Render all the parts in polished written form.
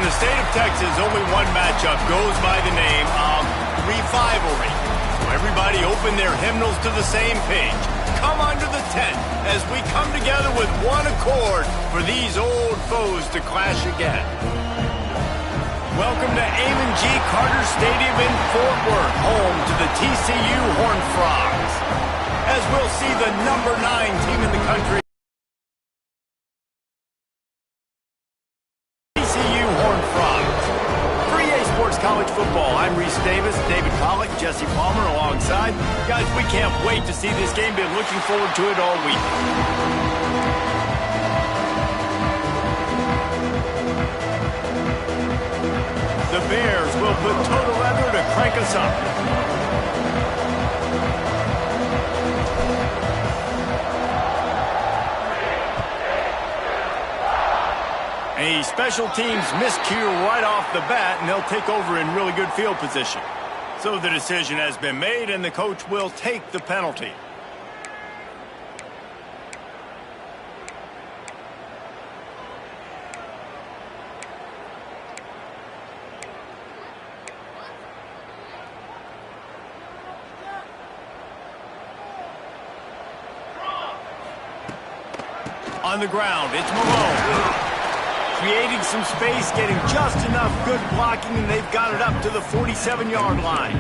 the state of Texas, only one matchup goes by the name of Revivalry. So everybody open their hymnals to the same page. Come under the tent as we come together with one accord for these old foes to clash again. Welcome to Amon G. Carter Stadium in Fort Worth, home to the TCU Horned Frogs. As we'll see the number 9 team in the country, TCU Horned Frogs. For EA Sports College Football, I'm Reese Davis, David Pollock, Jesse Palmer alongside. Guys, we can't wait to see this game. Been looking forward to it all week. The Bears will put total leather to crank us up. A special teams miscue right off the bat, and they'll take over in really good field position. So the decision has been made, and the coach will take the penalty. On the ground, it's Malone. Creating some space, getting just enough good blocking, and they've got it up to the 47-yard line.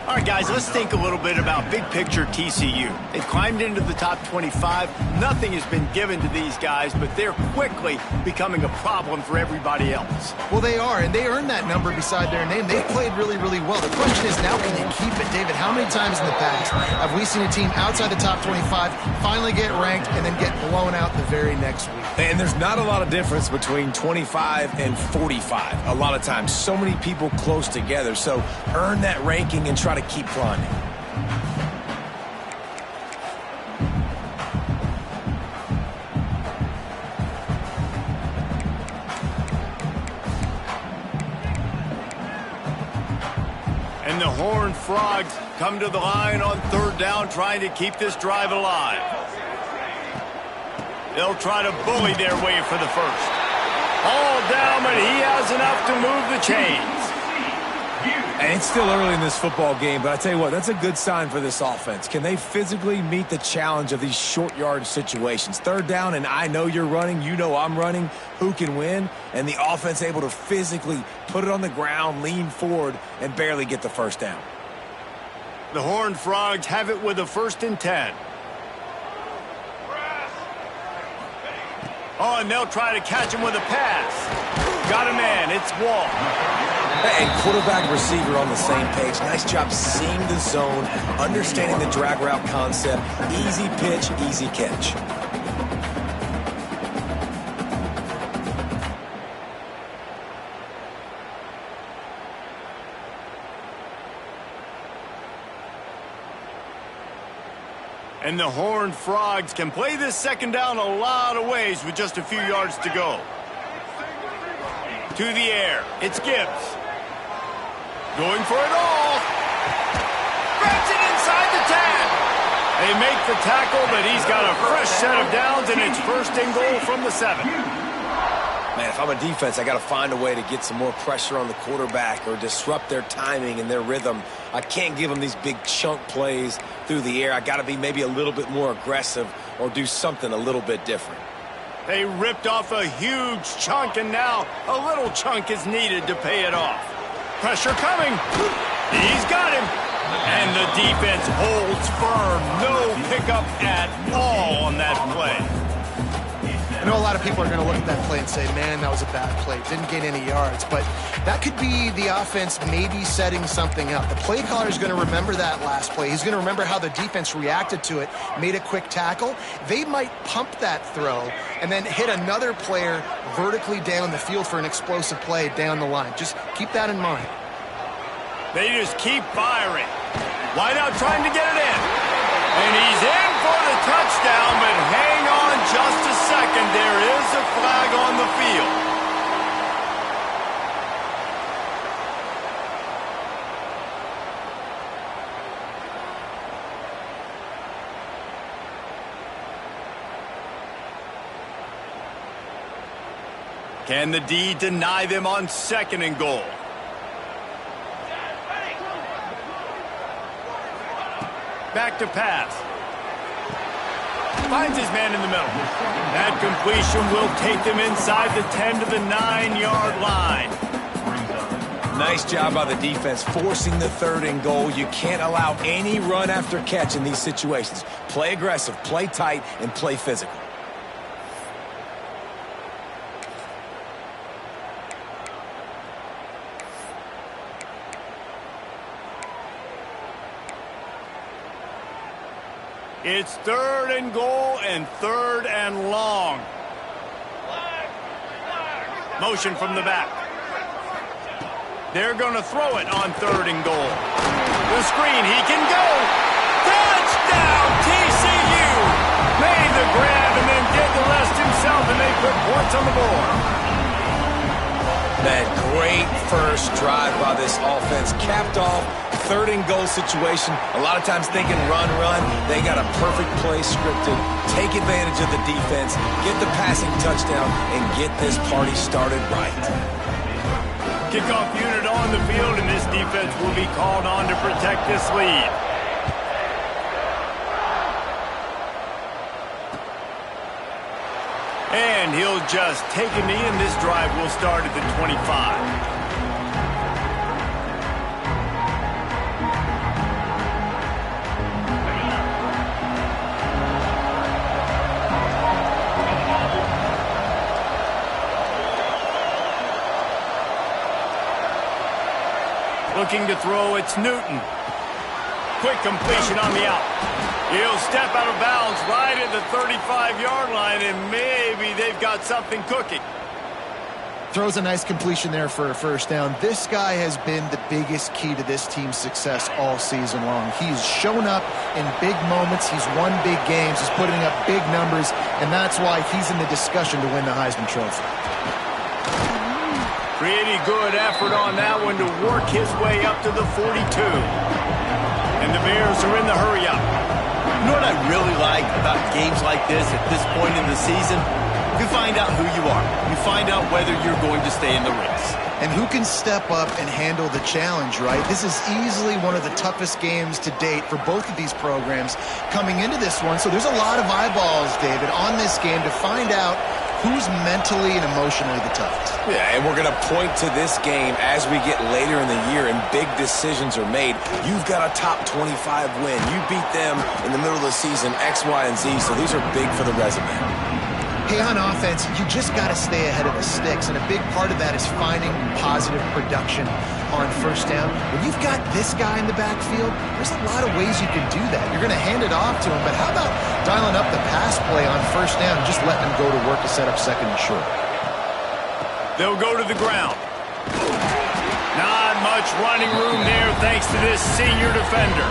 All right, guys, let's think a little bit about big picture TCU. They've climbed into the top 25. Nothing has been given to these guys, but they're quickly becoming a problem for everybody else. Well, they are, and they earned that number beside their name. They've played really, really well. The question is, now can they keep it? David, how many times in the past have we seen a team outside the top 25 finally get ranked and then get blown out the very next week? And there's not a lot of difference between 25 and 45 a lot of times. So many people close together. So earn that ranking and try to keep climbing. And the Horned Frogs come to the line on third down, trying to keep this drive alive. They'll try to bully their way for the first. All down, but he has enough to move the chains. And it's still early in this football game, but I tell you what, that's a good sign for this offense. Can they physically meet the challenge of these short yard situations? Third down, and I know you're running, you know I'm running. Who can win? And the offense able to physically put it on the ground, lean forward, and barely get the first down. The Horned Frogs have it with a 1st and 10. Oh, and they'll try to catch him with a pass. Got a man. It's Wall. And quarterback receiver on the same page. Nice job seeing the zone, understanding the drag route concept. Easy pitch, easy catch. And the Horned Frogs can play this second down a lot of ways with just a few yards to go. To the air, it's Gibbs. Going for it all. Grabs it inside the 10. They make the tackle, but he's got a fresh set of downs, and it's 1st and goal from the 7. Man, if I'm a defense, I got to find a way to get some more pressure on the quarterback or disrupt their timing and their rhythm. I can't give them these big chunk plays through the air. I got to be maybe a little bit more aggressive or do something a little bit different. They ripped off a huge chunk, and now a little chunk is needed to pay it off. Pressure coming. He's got him. And the defense holds firm. No pickup at all on that play. I know a lot of people are going to look at that play and say, man, that was a bad play. Didn't gain any yards. But that could be the offense maybe setting something up. The play caller is going to remember that last play. He's going to remember how the defense reacted to it, made a quick tackle. They might pump that throw and then hit another player vertically down the field for an explosive play down the line. Just keep that in mind. They just keep firing. Wideout trying to get it in. And he's in for the touchdown, but hang on just a second. There is a flag on the field. Can the D deny them on 2nd and goal? Back to pass. Finds his man in the middle. That completion will take them inside the 10 to the 9-yard line. Nice job by the defense forcing the 3rd and goal. You can't allow any run after catch in these situations. Play aggressive, play tight, and play physical. It's 3rd and goal and 3rd and long. Motion from the back. They're going to throw it on 3rd and goal. The screen, he can go. Touchdown, TCU! Made the grab and then did the rest himself, and they put points on the board. That great first drive by this offense capped off 3rd and goal situation. A lot of times thinking run. They got a perfect play scripted. Take advantage of the defense, get the passing touchdown, and get this party started right. Kickoff unit on the field, and this defense will be called on to protect this lead. And he'll just take a knee, and this drive will start at the 25. Looking to throw, it's Newton. Quick completion on the out. He'll step out of bounds right at the 35-yard line, and maybe they've got something cooking. Throws a nice completion there for a first down. This guy has been the biggest key to this team's success all season long. He's shown up in big moments. He's won big games. He's putting up big numbers, and that's why he's in the discussion to win the Heisman Trophy. Pretty good effort on that one to work his way up to the 42. And the Bears are in the hurry-up. You know what I really like about games like this at this point in the season? You find out who you are. You find out whether you're going to stay in the race. And who can step up and handle the challenge, right? This is easily one of the toughest games to date for both of these programs coming into this one. So there's a lot of eyeballs, David, on this game to find out who's mentally and emotionally the toughest. Yeah, and we're going to point to this game as we get later in the year and big decisions are made. You've got a top 25 win. You beat them in the middle of the season, X, Y, and Z, so these are big for the resume. Hey, on offense, you just got to stay ahead of the sticks, and a big part of that is finding positive production on first down. When you've got this guy in the backfield, there's a lot of ways you can do that. You're going to hand it off to him, but how about dialing up the pass play on first down and just letting him go to work to set up 2nd and short? They'll go to the ground. Not much running room there thanks to this senior defender.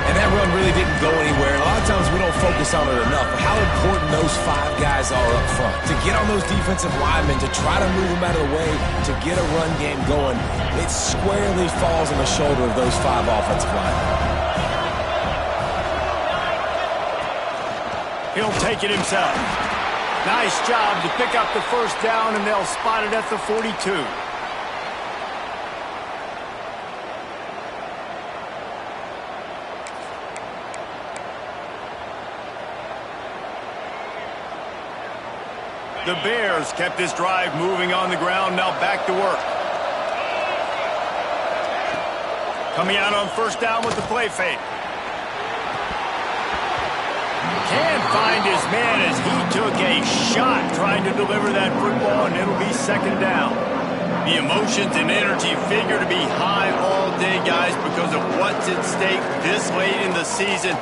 And that run really didn't go anywhere. A lot of times we don't focus on it enough, but how important those 5 guys are up front. To get on those defensive linemen, to try to move them out of the way, to get a run game going, it squarely falls on the shoulder of those 5 offensive linemen. He'll take it himself. Nice job to pick up the first down, and they'll spot it at the 42. The Bears kept this drive moving on the ground, now back to work. Coming out on first down with the play fake. Can't find his man as he took a shot trying to deliver that football, and it'll be 2nd down. The emotions and energy figure to be high all day, guys, because of what's at stake this late in the season.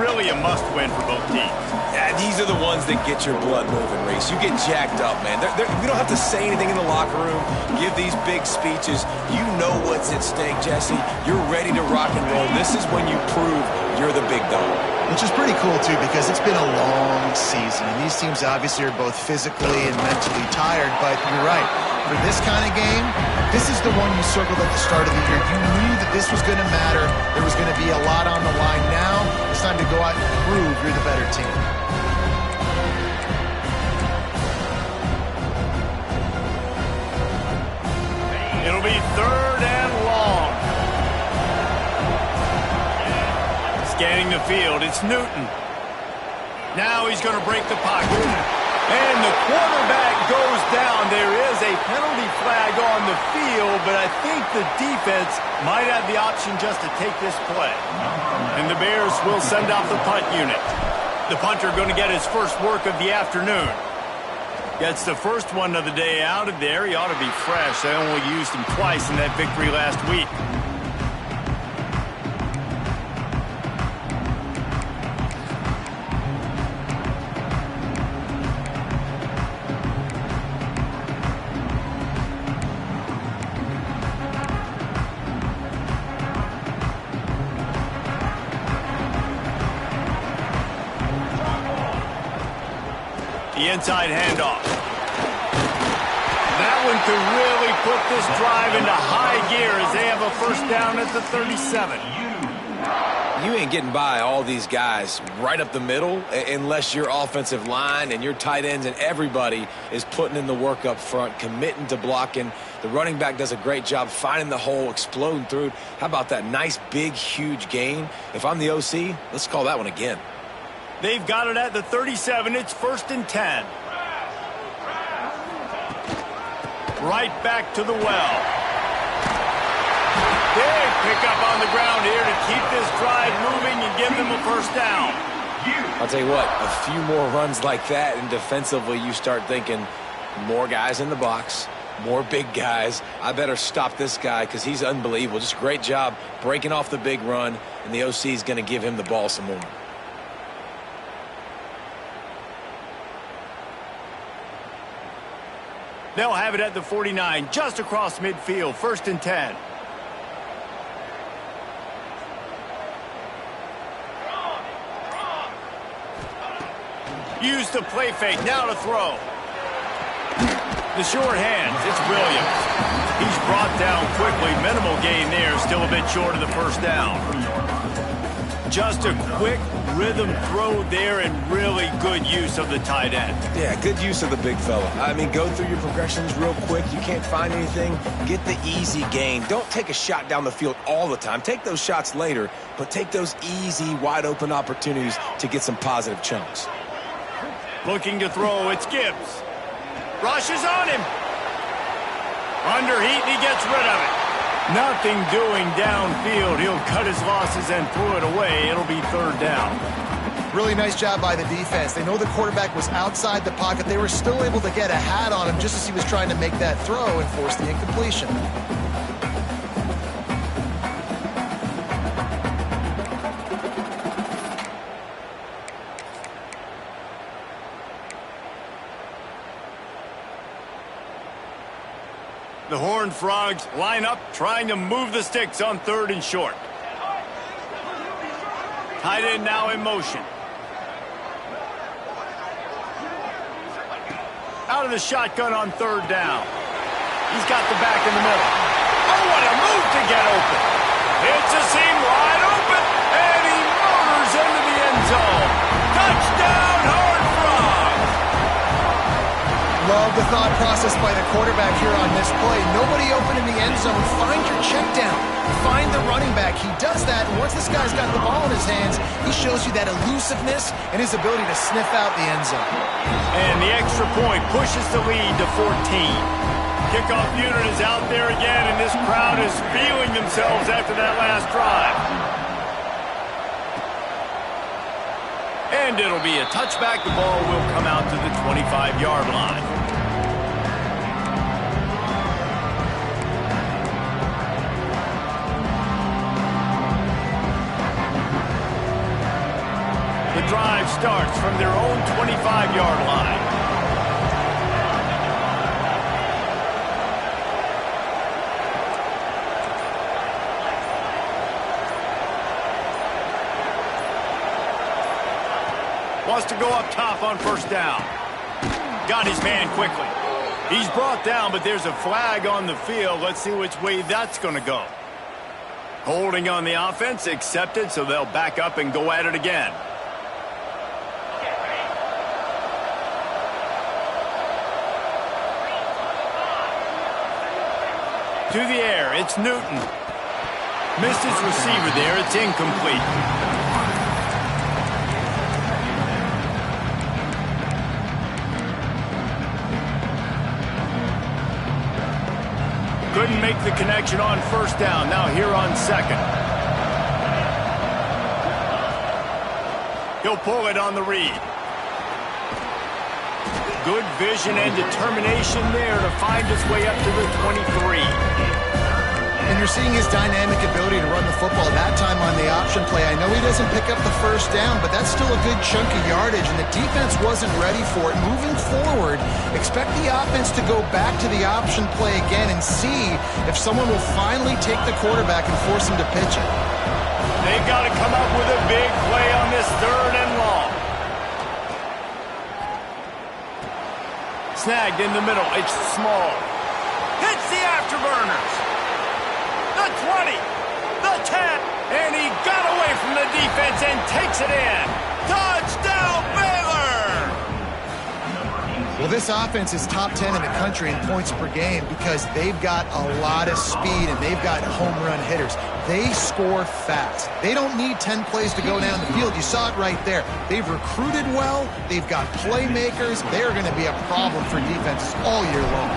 Really a must-win for both teams. Yeah, these are the ones that get your blood moving, Reese. You get jacked up, man. We don't have to say anything in the locker room, give these big speeches. You know what's at stake, Jesse. You're ready to rock and roll. This is when you prove you're the big dog. Which is pretty cool, too, because it's been a long season. And these teams obviously are both physically and mentally tired, but you're right. For this kind of game, this is the one you circled at the start of the year. You knew that this was going to matter. There was going to be a lot on the line. Now it's time to go out and prove you're the better team. It'll be 3rd and long. Scanning the field, it's Newton. Now he's going to break the pocket. And the quarterback goes down. There is a penalty flag on the field, but I think the defense might have the option just to take this play. And the Bears will send out the punt unit. The punter going to get his first work of the afternoon. Gets the first one of the day out of there. He ought to be fresh. They only used him twice in that victory last week. The inside handoff. That one could really put this drive into high gear as they have a first down at the 37. You ain't getting by all these guys right up the middle unless your offensive line and your tight ends and everybody is putting in the work up front, committing to blocking. The running back does a great job finding the hole, exploding through. How about that nice, big, huge gain? If I'm the OC, let's call that one again. They've got it at the 37. It's 1st and 10. Right back to the well. Big pickup on the ground here to keep this drive moving and give them a first down. I'll tell you what, a few more runs like that, and defensively you start thinking more guys in the box, more big guys. I better stop this guy because he's unbelievable. Just great job breaking off the big run, and the OC is going to give him the ball some more. They'll have it at the 49, just across midfield, 1st and 10. Use the play fake, now to throw. The short hands, it's Williams. He's brought down quickly, minimal gain there, still a bit short of the first down. Just a quick rhythm throw there and really good use of the tight end. Yeah, good use of the big fella. I mean, go through your progressions real quick. You can't find anything. Get the easy gain. Don't take a shot down the field all the time. Take those shots later, but take those easy, wide-open opportunities to get some positive chunks. Looking to throw, it's Gibbs. Rushes on him. Under heat, and he gets rid of it. Nothing doing downfield. He'll cut his losses and throw it away. It'll be 3rd down. Really nice job by the defense. They know the quarterback was outside the pocket. They were still able to get a hat on him just as he was trying to make that throw and force the incompletion. The Horned Frogs line up, trying to move the sticks on 3rd and short. Tight end now in motion. Out of the shotgun on 3rd down. He's got the back in the middle. Oh, what a move to get open. It's a seam wide open, and he motors into the end zone. Touchdown, Horned Frogs! Love the thought process by the quarterback here on this play. Nobody open in the end zone. Find your check down. Find the running back. He does that, and once this guy's got the ball in his hands, he shows you that elusiveness and his ability to sniff out the end zone. And the extra point pushes the lead to 14. Kickoff unit is out there again, and this crowd is feeling themselves after that last drive. And it'll be a touchback. The ball will come out to the 25-yard line. The drive starts from their own 25-yard line. Wants to go up top on 1st down. Got his man quickly. He's brought down, but there's a flag on the field. Let's see which way that's going to go. Holding on the offense, accepted, so they'll back up and go at it again. To the air, it's Newton. Missed his receiver there, it's incomplete. Couldn't make the connection on first down. Now here on second. He'll pull it on the read. Good vision and determination there to find his way up to the 23. And you're seeing his dynamic ability to run the football that time on the option play. I know he doesn't pick up the first down, but that's still a good chunk of yardage, and the defense wasn't ready for it. Moving forward, expect the offense to go back to the option play again and see if someone will finally take the quarterback and force him to pitch it. They've got to come up with a big play on this 3rd and long. Snagged in the middle. It's small. Hits the afterburners. The 20. The 10. And he got away from the defense and takes it in. Touchdown, Baylor! Well, this offense is top 10 in the country in points per game because they've got a lot of speed and they've got home run hitters. They score fast. They don't need 10 plays to go down the field. You saw it right there. They've recruited well. They've got playmakers. They're going to be a problem for defenses all year long.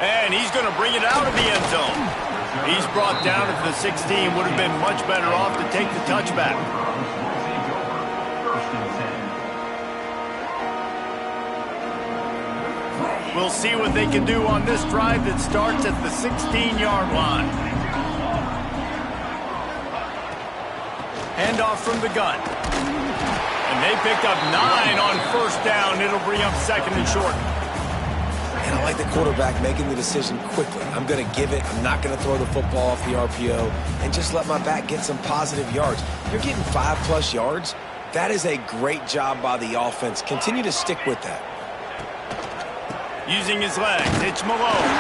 And he's going to bring it out of the end zone. He's brought down at the 16. Would have been much better off to take the touchback. We'll see what they can do on this drive that starts at the 16-yard line. Handoff from the gun. And they picked up 9 on first down. It'll bring up 2nd and short. And I like the quarterback making the decision quickly. I'm going to give it. I'm not going to throw the football off the RPO and just let my back get some positive yards. You're getting 5+ yards. That is a great job by the offense. Continue to stick with that. Using his legs, it's Malone.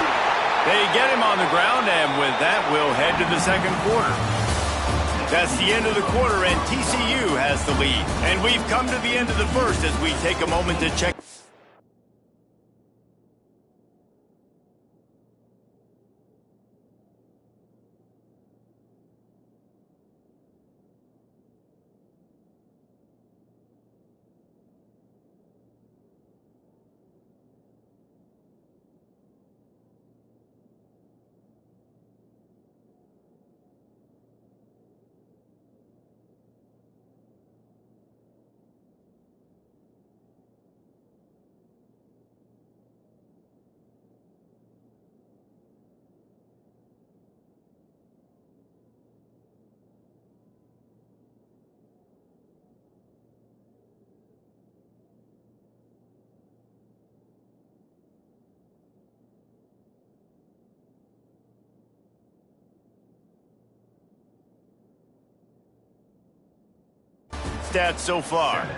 They get him on the ground, and with that, we'll head to the 2nd quarter. That's the end of the quarter, and TCU has the lead. And we've come to the end of the first as we take a moment to check. Stats so far.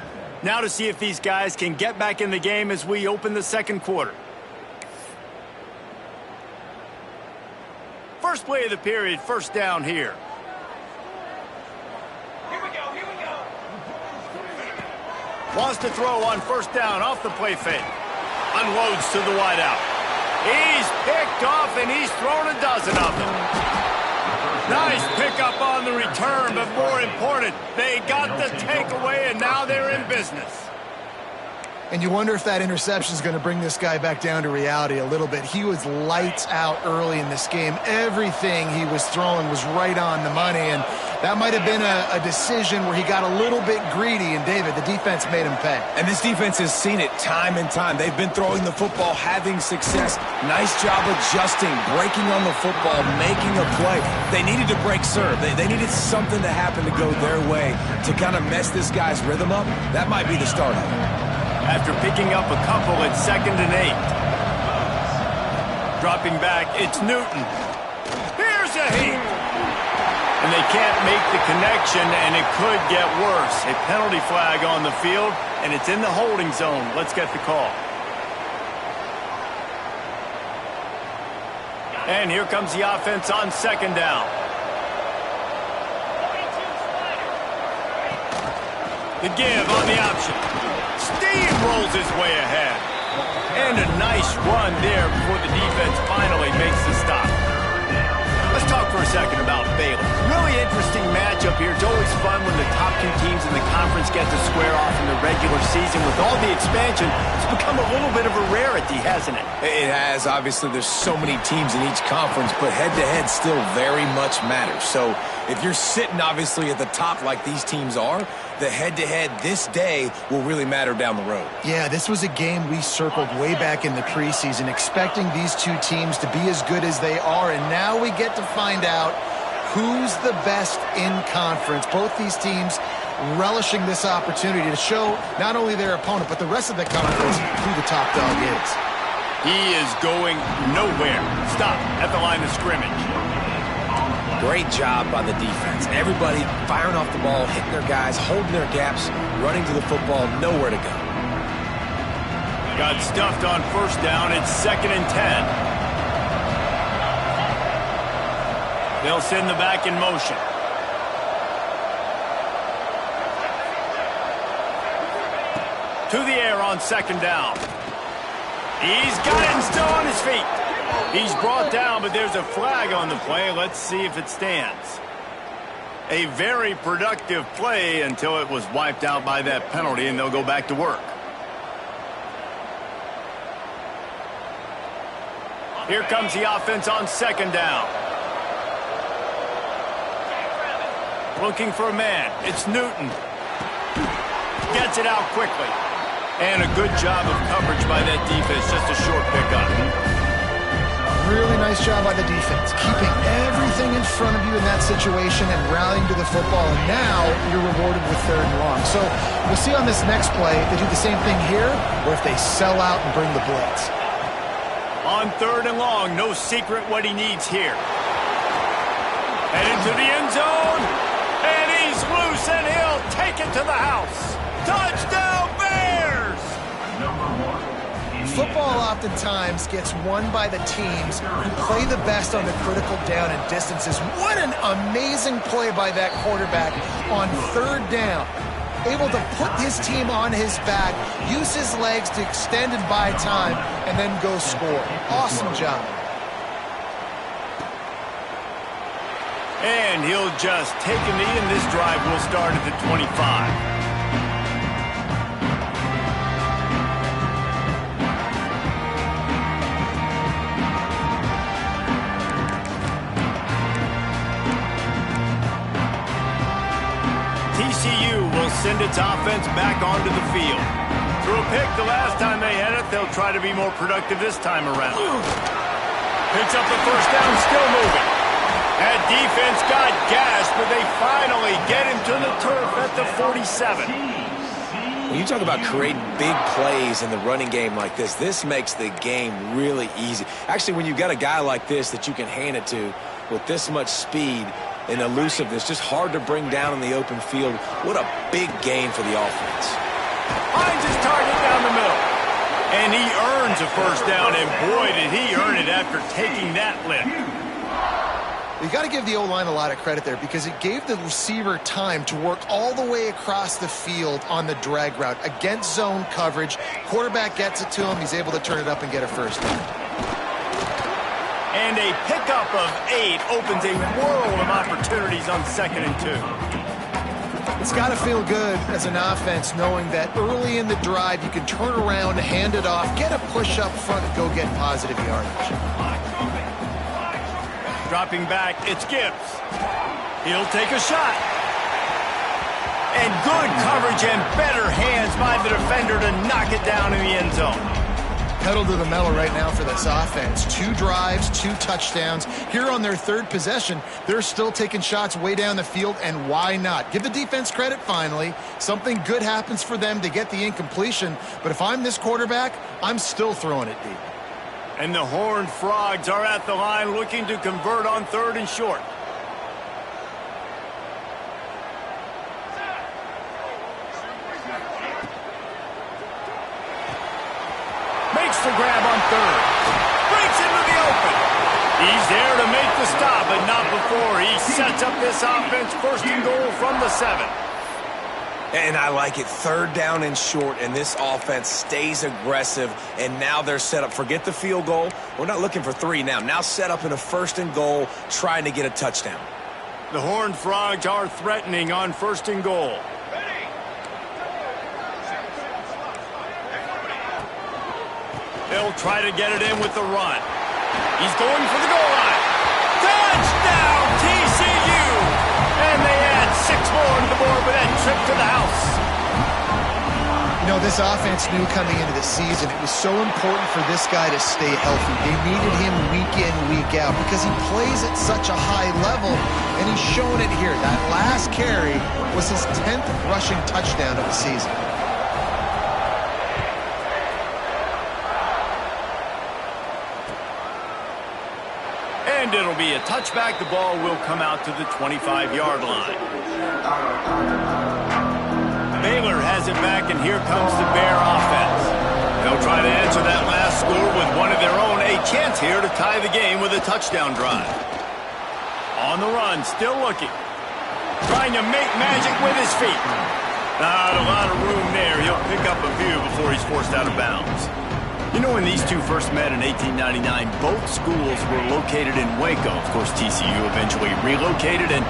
Now to see if these guys can get back in the game as we open the 2nd quarter. First play of the period, first down here. Here we go. Wants to throw on first down off the play fake. Unloads to the wideout. He's picked off and he's thrown a dozen of them. Nice pickup on the return, but more important, they got the takeaway, and now they're in business. And you wonder if that interception is going to bring this guy back down to reality a little bit. He was lights out early in this game. Everything he was throwing was right on the money, and that might have been a decision where he got a little bit greedy, and David, the defense made him pay. And this defense has seen it time and time. They've been throwing the football, having success. Nice job adjusting, breaking on the football, making a play. They needed to break serve. They needed something to happen to go their way to kind of mess this guy's rhythm up. That might be the start of it. After picking up a couple at 2nd and 8. Dropping back, it's Newton. Here's a heap. And they can't make the connection, and it could get worse. A penalty flag on the field, and it's in the holding zone. Let's get the call. And here comes the offense on 2nd down. The give on the option. Steamrolls his way ahead. And a nice run there before the defense finally makes the stop. Let's talk for a second about Baylor. Really interesting matchup here. It's always fun when the top two teams in the conference get to square off in the regular season. With all the expansion, it's become a little bit of a rarity, hasn't it? It has. Obviously, there's so many teams in each conference, but head-to-head still very much matters. So if you're sitting, obviously, at the top like these teams are, the head-to-head this day will really matter down the road. Yeah, this was a game we circled way back in the preseason, expecting these two teams to be as good as they are, and now we get to find out who's the best in conference. Both these teams relishing this opportunity to show not only their opponent, but the rest of the conference who the top dog is. He is going nowhere. Stop at the line of scrimmage. Great job by the defense. Everybody firing off the ball, hitting their guys, holding their gaps, running to the football, nowhere to go. Got stuffed on first down. It's 2nd and 10. They'll send the back in motion. To the air on 2nd down. He's got it and still on his feet. He's brought down, but there's a flag on the play. Let's see if it stands. A very productive play until it was wiped out by that penalty, and they'll go back to work. Here comes the offense on 2nd down. Looking for a man. It's Newton. Gets it out quickly. And a good job of coverage by that defense. Just a short pickup. Really nice job by the defense, keeping everything in front of you in that situation and rallying to the football. And now you're rewarded with 3rd and long. So we'll see on this next play if they do the same thing here or if they sell out and bring the blitz. On 3rd and long, no secret what he needs here. Head into the end zone. And he's loose, and he'll take it to the house. Touchdown, Bears! Football oftentimes gets won by the teams who play the best on the critical down and distances. What an amazing play by that quarterback on 3rd down. Able to put his team on his back, use his legs to extend and buy time, and then go score. Awesome job. And he'll just take a knee, and this drive will start at the 25. TCU will send its offense back onto the field. Threw a pick the last time they had it. They'll try to be more productive this time around. Picks up the first down, still moving. That defense got gashed, but they finally get him to the turf at the 47. When you talk about creating big plays in the running game like this makes the game really easy. Actually, when you've got a guy like this that you can hand it to with this much speed and elusiveness, just hard to bring down in the open field. What a big gain for the offense. Finds his target down the middle. And he earns a first down, and boy, did he earn it after taking that lift. You got to give the O-line a lot of credit there because it gave the receiver time to work all the way across the field on the drag route against zone coverage. Quarterback gets it to him. He's able to turn it up and get a first down. And a pickup of 8 opens a world of opportunities on 2nd and 2. It's got to feel good as an offense knowing that early in the drive you can turn around, hand it off, get a push up front, and go get positive yardage. Dropping back, it's Gibbs. He'll take a shot. And good coverage and better hands by the defender to knock it down in the end zone. Pedal to the metal right now for this offense. 2 drives, 2 touchdowns. Here on their 3rd possession, they're still taking shots way down the field, and why not? Give the defense credit finally. Something good happens for them to get the incompletion, but if I'm this quarterback, I'm still throwing it deep. And the Horned Frogs are at the line looking to convert on 3rd and short. Makes the grab on 3rd. Breaks into the open. He's there to make the stop, but not before he sets up this offense 1st and goal from the 7. And I like it. 3rd down and short, and this offense stays aggressive, and now they're set up. Forget the field goal. We're not looking for 3 now. Now set up in a 1st and goal, trying to get a touchdown. The Horned Frogs are threatening on 1st and goal. They'll try to get it in with the run. He's going for the goal line. Touchdown, TCU! And they add 6 more to the board with that trip to the house. You know, this offense knew coming into the season it was so important for this guy to stay healthy. They needed him week in, week out because he plays at such a high level, and he's shown it here. That last carry was his 10th rushing touchdown of the season. And it'll be a touchback. The ball will come out to the 25-yard line. Baylor has it back, and here comes the Bear offense. They'll try to answer that last score with one of their own. A chance here to tie the game with a touchdown drive. On the run, still looking. Trying to make magic with his feet. Not a lot of room there. He'll pick up a few before he's forced out of bounds. You know, when these two first met in 1899, both schools were located in Waco. Of course, TCU eventually relocated, and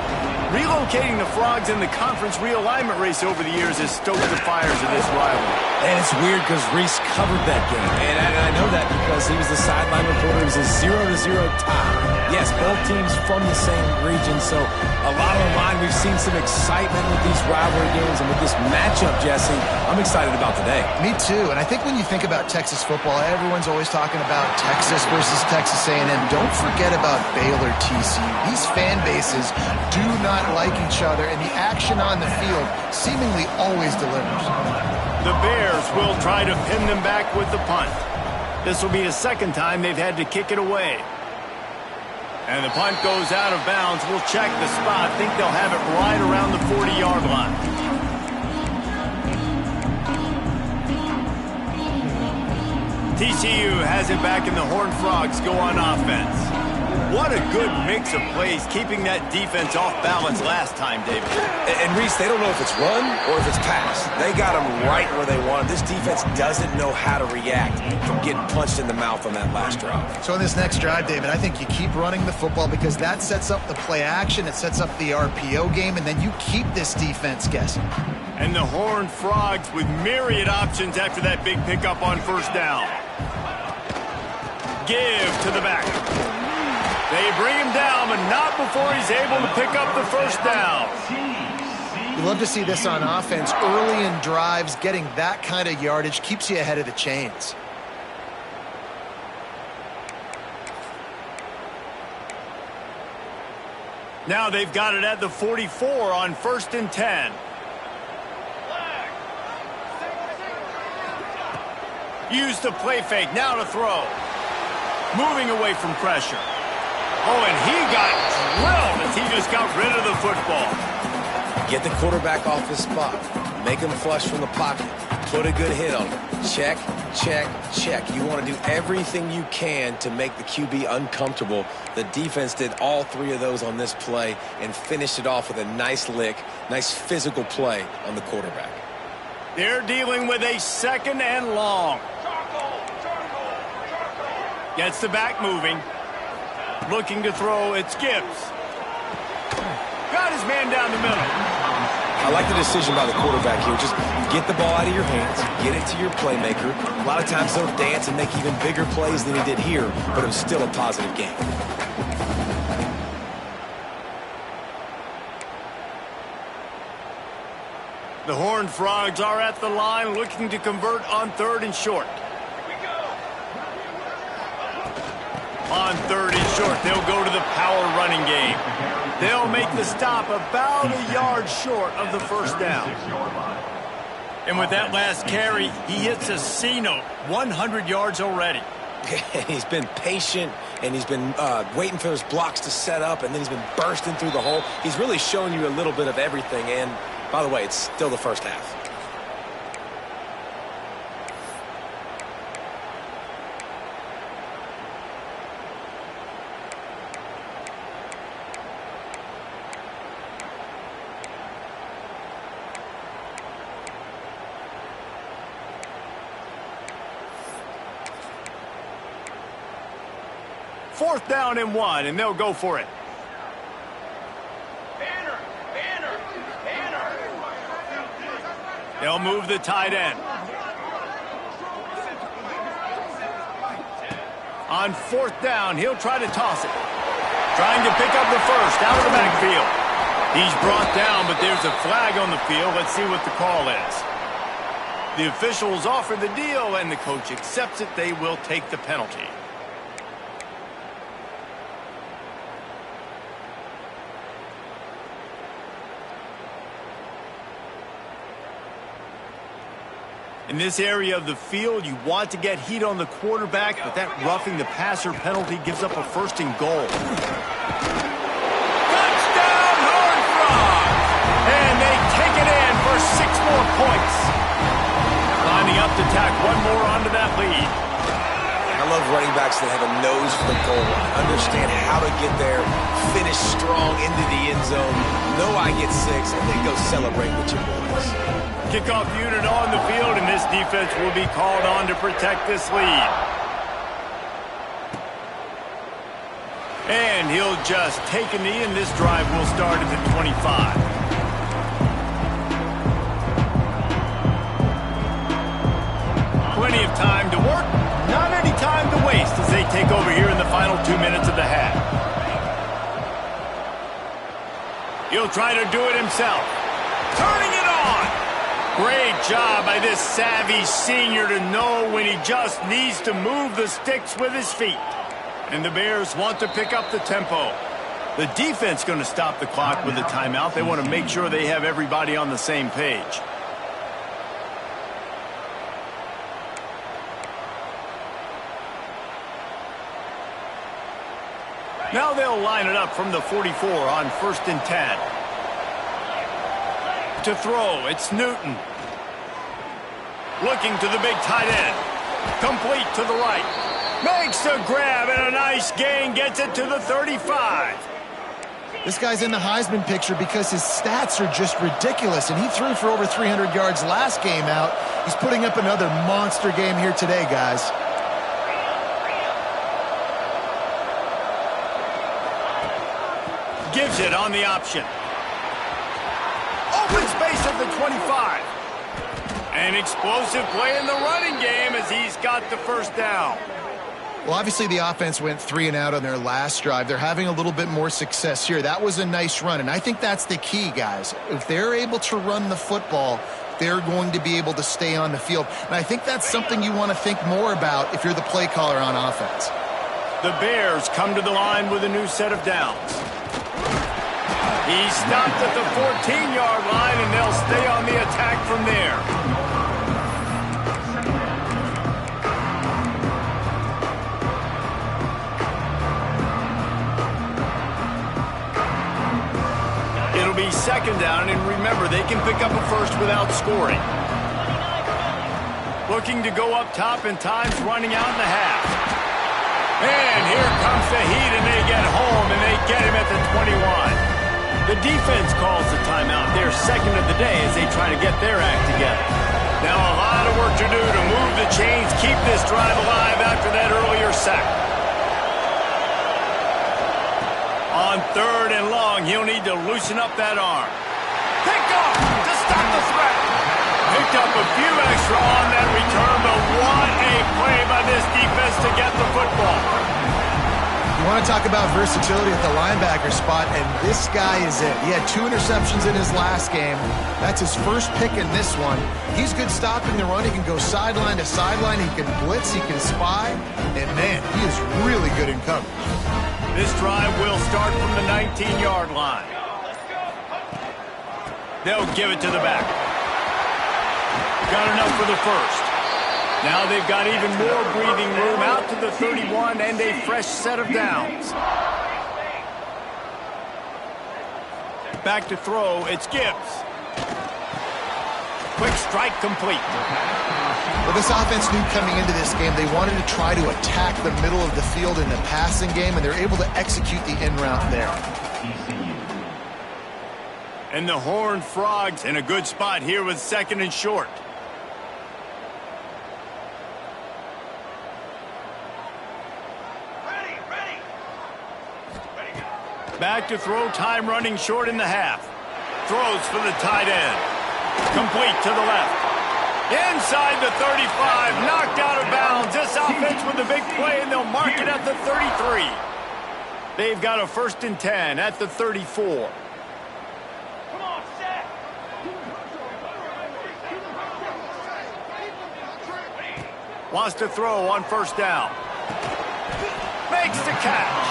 relocating the Frogs in the conference realignment race over the years has stoked the fires of this rivalry. And it's weird because Reese covered that game. And I know that because he was the sideline reporter. It was a 0-0 tie. Yes, both teams from the same region, so a lot on the line. We've seen some excitement with these rivalry games, and with this matchup, Jesse, I'm excited about today. Me too, and I think when you think about Texas football, everyone's always talking about Texas versus Texas A&M. Don't forget about Baylor TCU. These fan bases do not like each other, and the action on the field seemingly always delivers. The Bears will try to pin them back with the punt. This will be the 2nd time they've had to kick it away. And the punt goes out of bounds. We'll check the spot. Think they'll have it right around the 40-yard line. TCU has it back, and the Horned Frogs go on offense. What a good mix of plays, keeping that defense off balance last time, David. And Reese, they don't know if it's run or if it's pass. They got them right where they want them. This defense doesn't know how to react from getting punched in the mouth on that last drive. So in this next drive, David, I think you keep running the football because that sets up the play action, it sets up the RPO game, and then you keep this defense guessing. And the Horned Frogs with myriad options after that big pickup on 1st down. Give to the back. They bring him down, but not before he's able to pick up the 1st down. You love to see this on offense. Early in drives, getting that kind of yardage keeps you ahead of the chains. Now they've got it at the 44 on 1st and 10. Use the play fake, now to throw. Moving away from pressure. Oh, and he got drilled as he just got rid of the football. Get the quarterback off his spot. Make him flush from the pocket. Put a good hit on him. Check, check, check. You want to do everything you can to make the QB uncomfortable. The defense did all 3 of those on this play and finished it off with a nice lick, nice physical play on the quarterback. They're dealing with a 2nd and long. Gets the back moving. Looking to throw, it's Gibbs. Got his man down the middle. I like the decision by the quarterback here. Just get the ball out of your hands, get it to your playmaker. A lot of times they'll dance and make even bigger plays than he did here, but it was still a positive game. The Horned Frogs are at the line looking to convert on 3rd and short. On 3rd and short, they'll go to the power running game. They'll make the stop about a yard short of the 1st down. And with that last carry, he hits a C-note, 100 yards already. He's been patient, and he's been waiting for his blocks to set up, and then he's been bursting through the hole. He's really showing you a little bit of everything, and by the way, it's still the 1st half. 4th down and 1, and they'll go for it. They'll move the tight end. On 4th down, he'll try to toss it. Trying to pick up the first out of the backfield. He's brought down, but there's a flag on the field. Let's see what the call is. The officials offer the deal, and the coach accepts it. They will take the penalty. In this area of the field, you want to get heat on the quarterback, but that roughing the passer penalty gives up a 1st and goal. Touchdown, Horned Frogs! And they take it in for 6 more points. Lining up to tack one more onto that lead. I love running backs that have a nose for the goal line. Understand how to get there, finish strong into the end zone, know I get 6, and then go celebrate with your boys. Kickoff unit on the field, and this defense will be called on to protect this lead. And he'll just take a knee, and this drive will start at the 25. Plenty of time to work, not any time to waste as they take over here in the final 2 minutes of the half. He'll try to do it himself. Turning it on. Great job by this savvy senior to know when he just needs to move the sticks with his feet. And the Bears want to pick up the tempo. The defense going to stop the clock with a timeout. They want to make sure they have everybody on the same page. Now they'll line it up from the 44 on 1st and 10. To throw, it's Newton. Looking to the big tight end. Complete to the right. Makes a grab and a nice gain. Gets it to the 35. This guy's in the Heisman picture because his stats are just ridiculous, and he threw for over 300 yards last game out. He's putting up another monster game here today, guys. Gives it on the option. Open space at the 25. An explosive play in the running game as he's got the 1st down. Well, obviously the offense went 3 and out on their last drive. They're having a little bit more success here. That was a nice run, and I think that's the key, guys. If they're able to run the football, they're going to be able to stay on the field. And I think that's something you want to think more about if you're the play caller on offense. The Bears come to the line with a new set of downs. He stopped at the 14-yard line, and they'll stay on the attack from there. It'll be 2nd down, and remember, they can pick up a first without scoring. Looking to go up top, and time's running out in the half. And here comes the heat, and they get home, and they get him at the 21. The defense calls the timeout. They're 2nd of the day as they try to get their act together. Now a lot of work to do to move the chains, keep this drive alive after that earlier sack. On 3rd and long, he'll need to loosen up that arm. Picked off to stop the threat. Picked up a few extra on that return, but what a play by this defense to get the football. You want to talk about versatility at the linebacker spot, and this guy is it. He had 2 interceptions in his last game. That's his first pick in this one. He's good stopping the run. He can go sideline to sideline. He can blitz. He can spy. And, man, he is really good in coverage. This drive will start from the 19-yard line. They'll give it to the back. Got enough for the first. Now they've got even more breathing room out to the 31 and a fresh set of downs. Back to throw, it's Gibbs. Quick strike complete. Well, this offense knew coming into this game they wanted to try to attack the middle of the field in the passing game, and they're able to execute the in route there. And the Horned Frogs in a good spot here with 2nd and short. Back to throw, time running short in the half. Throws for the tight end. Complete to the left. Inside the 35, knocked out of bounds. This offense with a big play, and they'll mark it at the 33. They've got a 1st and 10 at the 34. Wants to throw on 1st down. Makes the catch.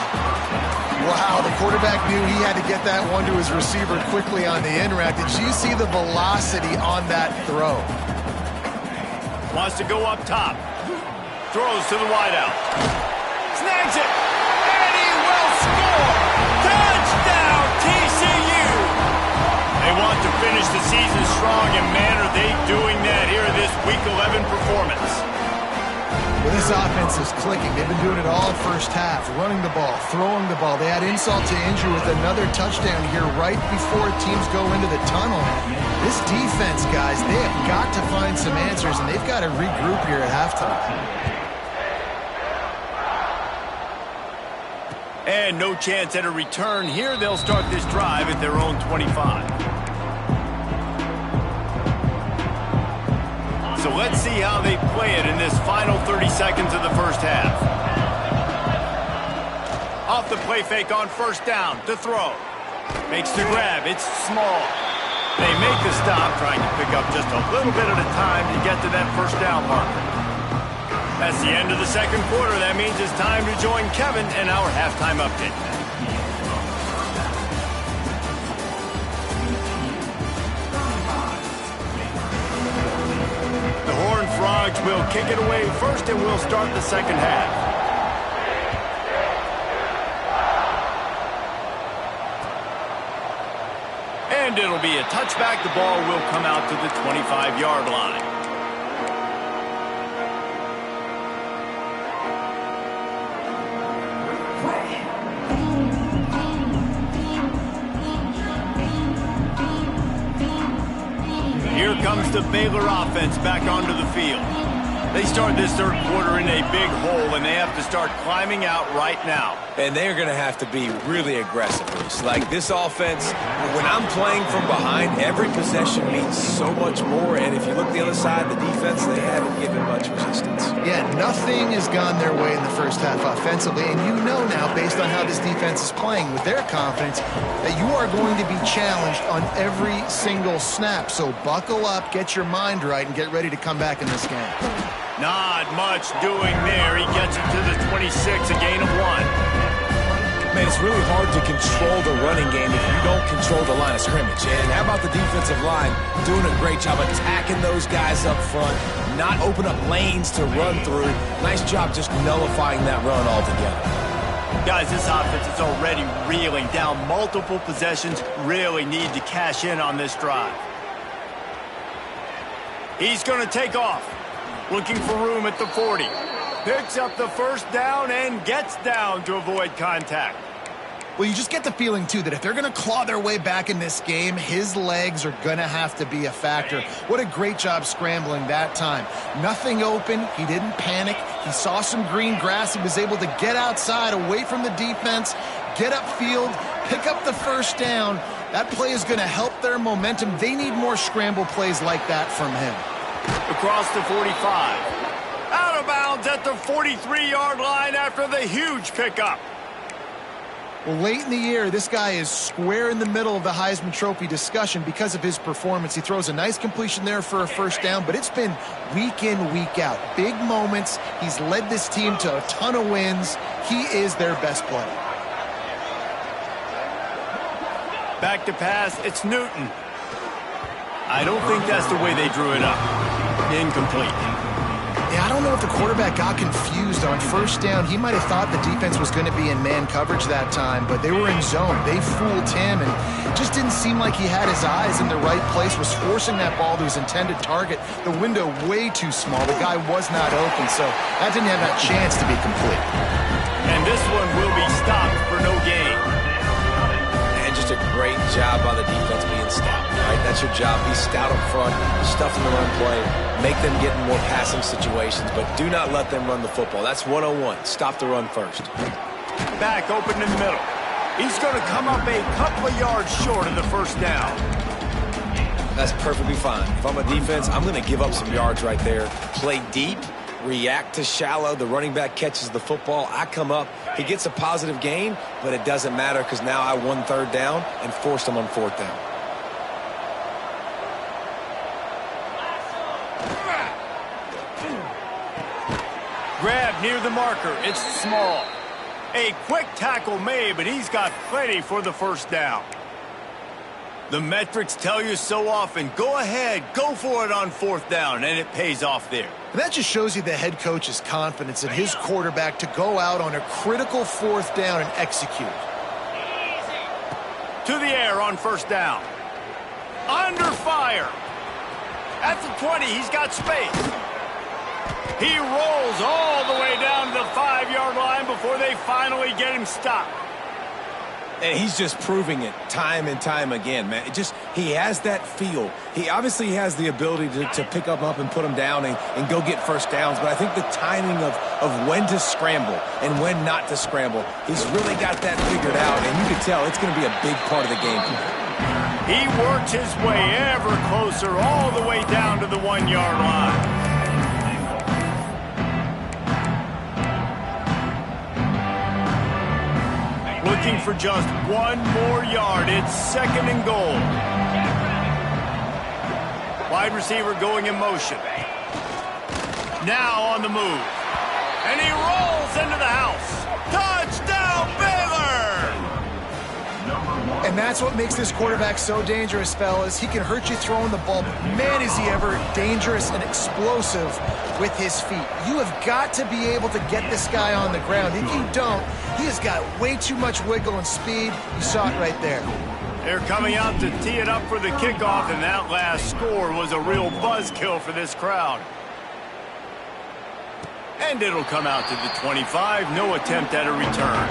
Wow, the quarterback knew he had to get that one to his receiver quickly on the in route. Did you see the velocity on that throw? Wants to go up top. Throws to the wideout. Snags it. And he will score. Touchdown, TCU. They want to finish the season strong, and man, are they doing that here in this Week 11 performance. Well, this offense is clicking. They've been doing it all first half, running the ball, throwing the ball. They had insult to injury with another touchdown here right before teams go into the tunnel. This defense, guys, they have got to find some answers, and they've got to regroup here at halftime. And no chance at a return here. They'll start this drive at their own 25. So let's see how they play it in this final 30 seconds of the first half. Off the play fake on 1st down to throw. Makes the grab. It's small. They make the stop, trying to pick up just a little bit at a time to get to that 1st down marker. That's the end of the 2nd quarter. That means it's time to join Kevin in our halftime update. Frogs will kick it away first, and we'll start the 2nd half. And it'll be a touchback. The ball will come out to the 25-yard line. Here comes the Baylor offense back onto the field. They start this 3rd quarter in a big hole, and they have to start climbing out right now. And they're going to have to be really aggressive. Like this offense, when I'm playing from behind, every possession means so much more. And if you look the other side, the defense, they haven't given much resistance. Yeah, nothing has gone their way in the first half offensively. And you know now, based on how this defense is playing with their confidence, that you are going to be challenged on every single snap. So buckle up, get your mind right, and get ready to come back in this game. Not much doing there. He gets it to the 26, a gain of 1. Man, it's really hard to control the running game if you don't control the line of scrimmage. And how about the defensive line doing a great job attacking those guys up front, not open up lanes to run through. Nice job just nullifying that run altogether. Guys, this offense is already reeling down multiple possessions. Really need to cash in on this drive. He's going to take off. Looking for room at the 40. Picks up the 1st down and gets down to avoid contact. Well, you just get the feeling, too, that if they're going to claw their way back in this game, his legs are going to have to be a factor. What a great job scrambling that time. Nothing open. He didn't panic. He saw some green grass. He was able to get outside, away from the defense, get upfield, pick up the 1st down. That play is going to help their momentum. They need more scramble plays like that from him. Across the 45. Out of bounds at the 43-yard line after the huge pickup. Well, late in the year, this guy is square in the middle of the Heisman Trophy discussion because of his performance. He throws a nice completion there for a 1st down, but it's been week in, week out. Big moments. He's led this team to a ton of wins. He is their best player. Back to pass. It's Newton. I don't think that's the way they drew it up. Incomplete. Yeah, I don't know if the quarterback got confused on 1st down. He might have thought the defense was going to be in man coverage that time, but they were in zone. They fooled him, and it just didn't seem like he had his eyes in the right place, was forcing that ball to his intended target. The window way too small. The guy was not open, so that didn't have that chance to be complete. And this one will be stopped for no gain. Just a great job by the defense being stout, right? That's your job. Be stout up front, stuff in the run play, make them get in more passing situations, but do not let them run the football. That's 101. Stop the run first. Back open in the middle. He's going to come up a couple of yards short of the first down. That's perfectly fine. If I'm a defense, I'm going to give up some yards right there. Play deep, react to shallow. The running back catches the football. I come up. He gets a positive gain, but it doesn't matter because now I won third down and forced him on fourth down. Grab near the marker. It's small. A quick tackle made, but he's got plenty for the first down. The metrics tell you so often, go ahead, go for it on fourth down, and it pays off there. And that just shows you the head coach's confidence in his quarterback to go out on a critical fourth down and execute. To the air on first down. Under fire. At the 20, he's got space. He rolls all the way down to the 5-yard line before they finally get him stopped. And he's just proving it time and time again, man. He has that feel. He obviously has the ability to pick up and put him down and go get first downs. But I think the timing of when to scramble and when not to scramble, he's really got that figured out. And you can tell it's going to be a big part of the game plan. He works his way ever closer all the way down to the 1-yard line. Looking for just one more yard. It's second and goal. Wide receiver going in motion. Now on the move. And he rolls into the house. Touchdown, Baylor! And that's what makes this quarterback so dangerous, fellas. He can hurt you throwing the ball, but man, is he ever dangerous and explosive with his feet. You have got to be able to get this guy on the ground. If you don't, he has got way too much wiggle and speed. You saw it right there. They're coming out to tee it up for the kickoff, and that last score was a real buzzkill for this crowd. And it'll come out to the 25. No attempt at a return.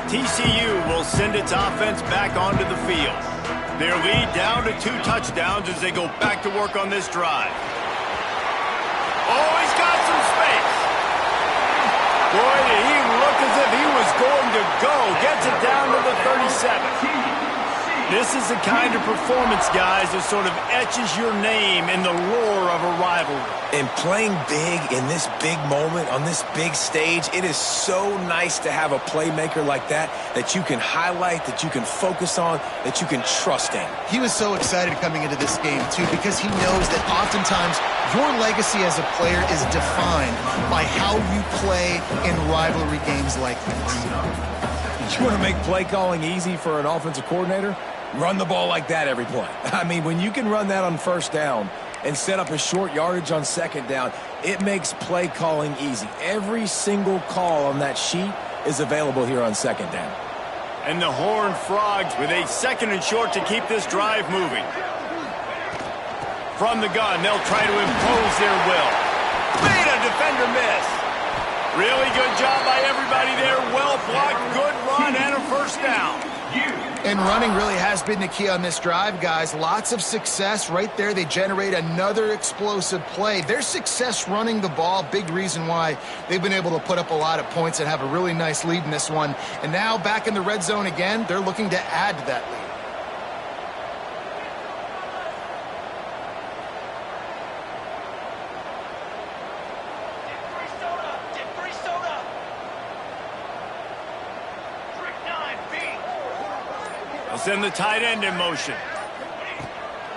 TCU will send its offense back onto the field. Their lead down to 2 touchdowns as they go back to work on this drive. Oh, he's got some space. Boy, did he look as if he was going to go. Gets it down to the 37. This is the kind of performance, guys, that sort of etches your name in the lore of a rivalry. And playing big in this big moment, on this big stage, it is so nice to have a playmaker like that you can highlight, that you can focus on, that you can trust in. He was so excited coming into this game, too, because he knows that oftentimes your legacy as a player is defined by how you play in rivalry games like this. You want to make play calling easy for an offensive coordinator? Run the ball like that every play. I mean, when you can run that on first down and set up a short yardage on second down, it makes play calling easy. Every single call on that sheet is available here on second down. And the Horned Frogs with a second and short to keep this drive moving. From the gun, they'll try to impose their will. Made a defender miss. Really good job by everybody there. Well blocked, good run, and a first down. And running really has been the key on this drive, guys. Lots of success right there. They generate another explosive play. Their success running the ball, big reason why they've been able to put up a lot of points and have a really nice lead in this one. And now back in the red zone again, they're looking to add to that lead. Send the tight end in motion.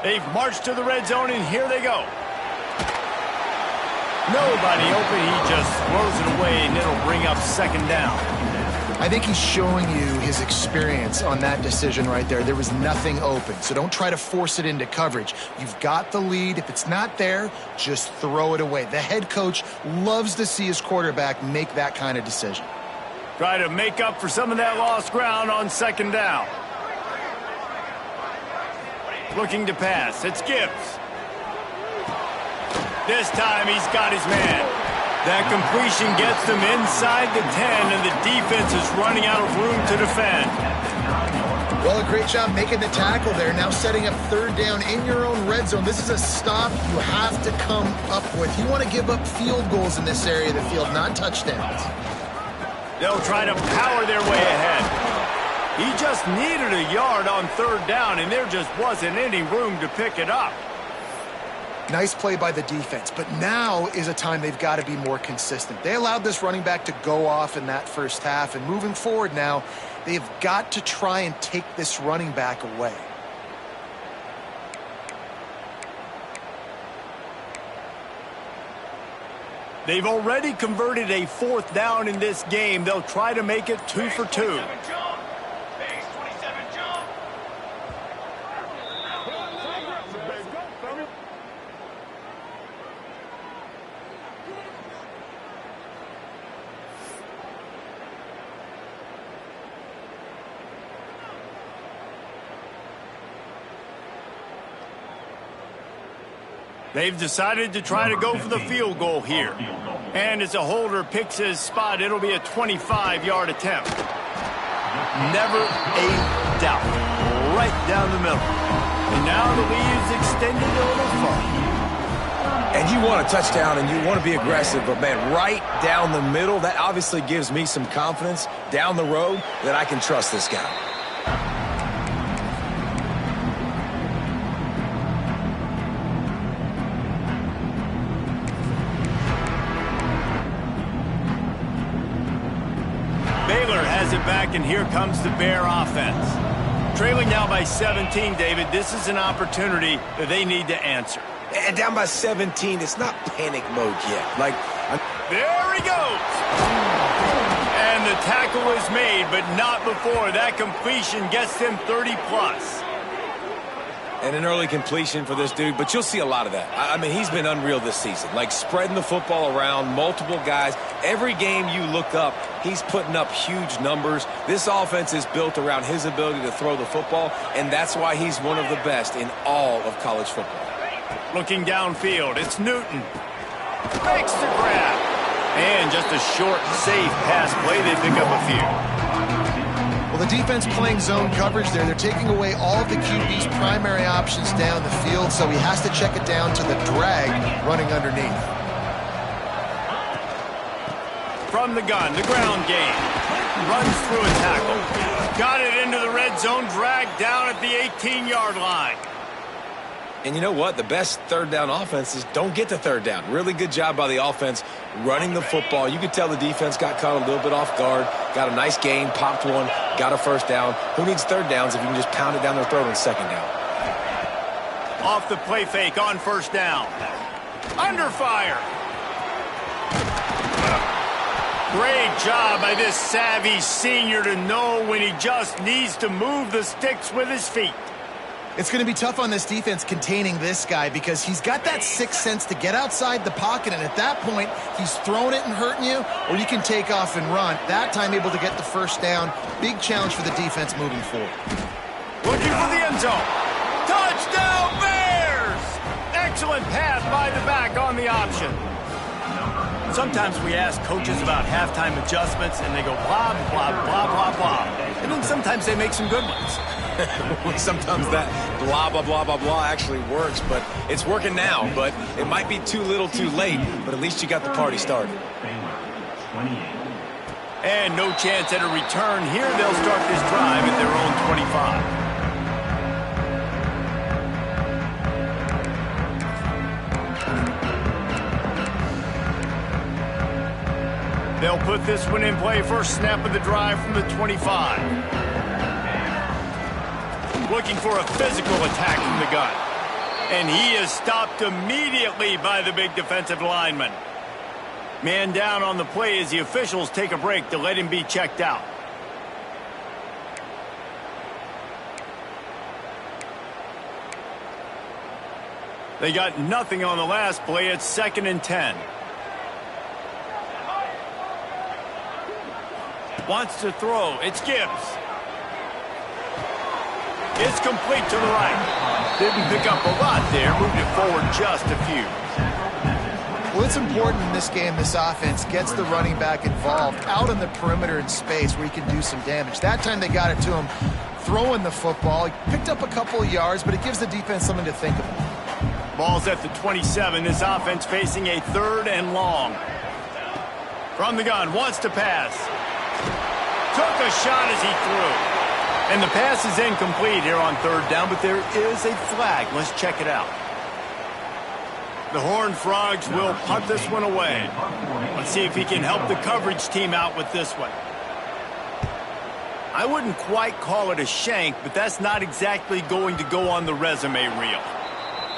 They've marched to the red zone, and here they go. Nobody open. He just throws it away, and it'll bring up second down. I think he's showing you his experience on that decision right there. There was nothing open, so don't try to force it into coverage. You've got the lead. If it's not there, just throw it away. The head coach loves to see his quarterback make that kind of decision. Try to make up for some of that lost ground on second down. Looking to pass. It's Gibbs. This time he's got his man. That completion gets them inside the 10, and the defense is running out of room to defend. Well, a great job making the tackle there. Now setting up third down in your own red zone. This is a stop you have to come up with. You want to give up field goals in this area of the field, not touchdowns. They'll try to power their way ahead. He just needed a yard on third down, and there just wasn't any room to pick it up. Nice play by the defense, but now is a time they've got to be more consistent. They allowed this running back to go off in that first half, and moving forward now, they've got to try and take this running back away. They've already converted a fourth down in this game. They'll try to make it 2 for 2. They've decided to try to go for the field goal here. And as a holder picks his spot, it'll be a 25-yard attempt. Never a doubt. Right down the middle. And now the lead is extended a little further. And you want a touchdown and you want to be aggressive, but, man, right down the middle, that obviously gives me some confidence down the road that I can trust this guy. Back, and here comes the Bear offense. Trailing now by 17, David. This is an opportunity that they need to answer. And down by 17, it's not panic mode yet. There he goes. And the tackle is made, but not before. That completion gets them 30-plus. And an early completion for this dude, but you'll see a lot of that. I mean, he's been unreal this season. Like, spreading the football around, multiple guys. Every game you look up, he's putting up huge numbers. This offense is built around his ability to throw the football, and that's why he's one of the best in all of college football. Looking downfield, it's Newton. Makes the grab. And just a short, safe pass play. They pick up a few. Well, the defense playing zone coverage there. They're taking away all of the QB's primary options down the field, so he has to check it down to the drag running underneath. From the gun, the ground game. Runs through a tackle. Got it into the red zone, dragged down at the 18-yard line. And you know what? The best third down offenses don't get to third down. Really good job by the offense running the football. You could tell the defense got caught a little bit off guard, got a nice gain, popped one, got a first down. Who needs third downs if you can just pound it down their throat on second down? Off the play fake on first down. Under fire. Great job by this savvy senior to know when he just needs to move the sticks with his feet. It's going to be tough on this defense containing this guy because he's got that sixth sense to get outside the pocket, and at that point, he's throwing it and hurting you, or you can take off and run. That time able to get the first down. Big challenge for the defense moving forward. Looking for the end zone. Touchdown Bears! Excellent pass by the back on the option. Sometimes we ask coaches about halftime adjustments, and they go blah, blah, blah, blah, blah. And then sometimes they make some good ones. Sometimes that blah, blah, blah, blah, blah actually works, but it's working now. But it might be too little too late, but at least you got the party started. And no chance at a return here. They'll start this drive at their own 25. They'll put this one in play. First snap of the drive from the 25. Looking for a physical attack from the gun. And he is stopped immediately by the big defensive lineman. Man down on the play as the officials take a break to let him be checked out. They got nothing on the last play. It's 2nd and 10. Wants to throw. It's Gibbs. It's complete to the right. Didn't pick up a lot there. Moved it forward just a few. Well, it's important in this game this offense gets the running back involved out on the perimeter in space where he can do some damage. That time they got it to him throwing the football. He picked up a couple of yards, but it gives the defense something to think about. Ball's at the 27. This offense facing a 3rd and long. From the gun, wants to pass. Took a shot as he threw. And the pass is incomplete here on 3rd down, but there is a flag. Let's check it out. The Horned Frogs will punt this one away. Let's see if he can help the coverage team out with this one. I wouldn't quite call it a shank, but that's not exactly going to go on the resume reel.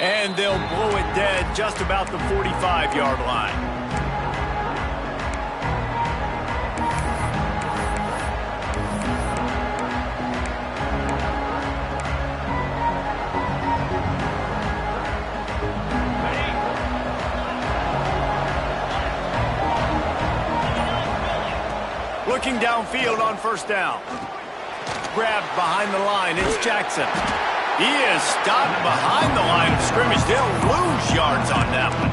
And they'll blow it dead just about the 45-yard line. Looking downfield on 1st down. Grabbed behind the line. It's Jackson. He is stopped behind the line of scrimmage. They'll lose yards on that one.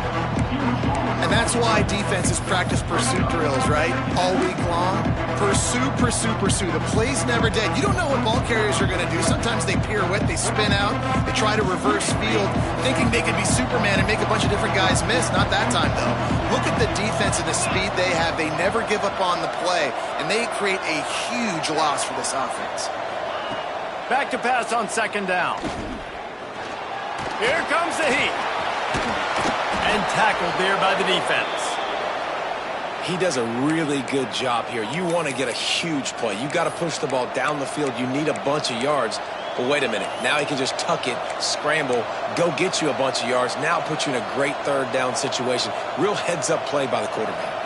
And that's why defenses practice pursuit drills, right? All week long. Pursue, pursue, pursue. The play's never dead. You don't know what ball carriers are going to do. Sometimes they pirouette, they spin out, they try to reverse field, thinking they can be Superman and make a bunch of different guys miss. Not that time, though. Look at the defense and the speed they have. They never give up on the play, and they create a huge loss for this offense. Back to pass on 2nd down. Here comes the heat. And tackled there by the defense. He does a really good job here. You want to get a huge play. You got to push the ball down the field. You need a bunch of yards. But wait a minute. Now he can just tuck it, scramble, go get you a bunch of yards. Now put you in a great 3rd down situation. Real heads-up play by the quarterback.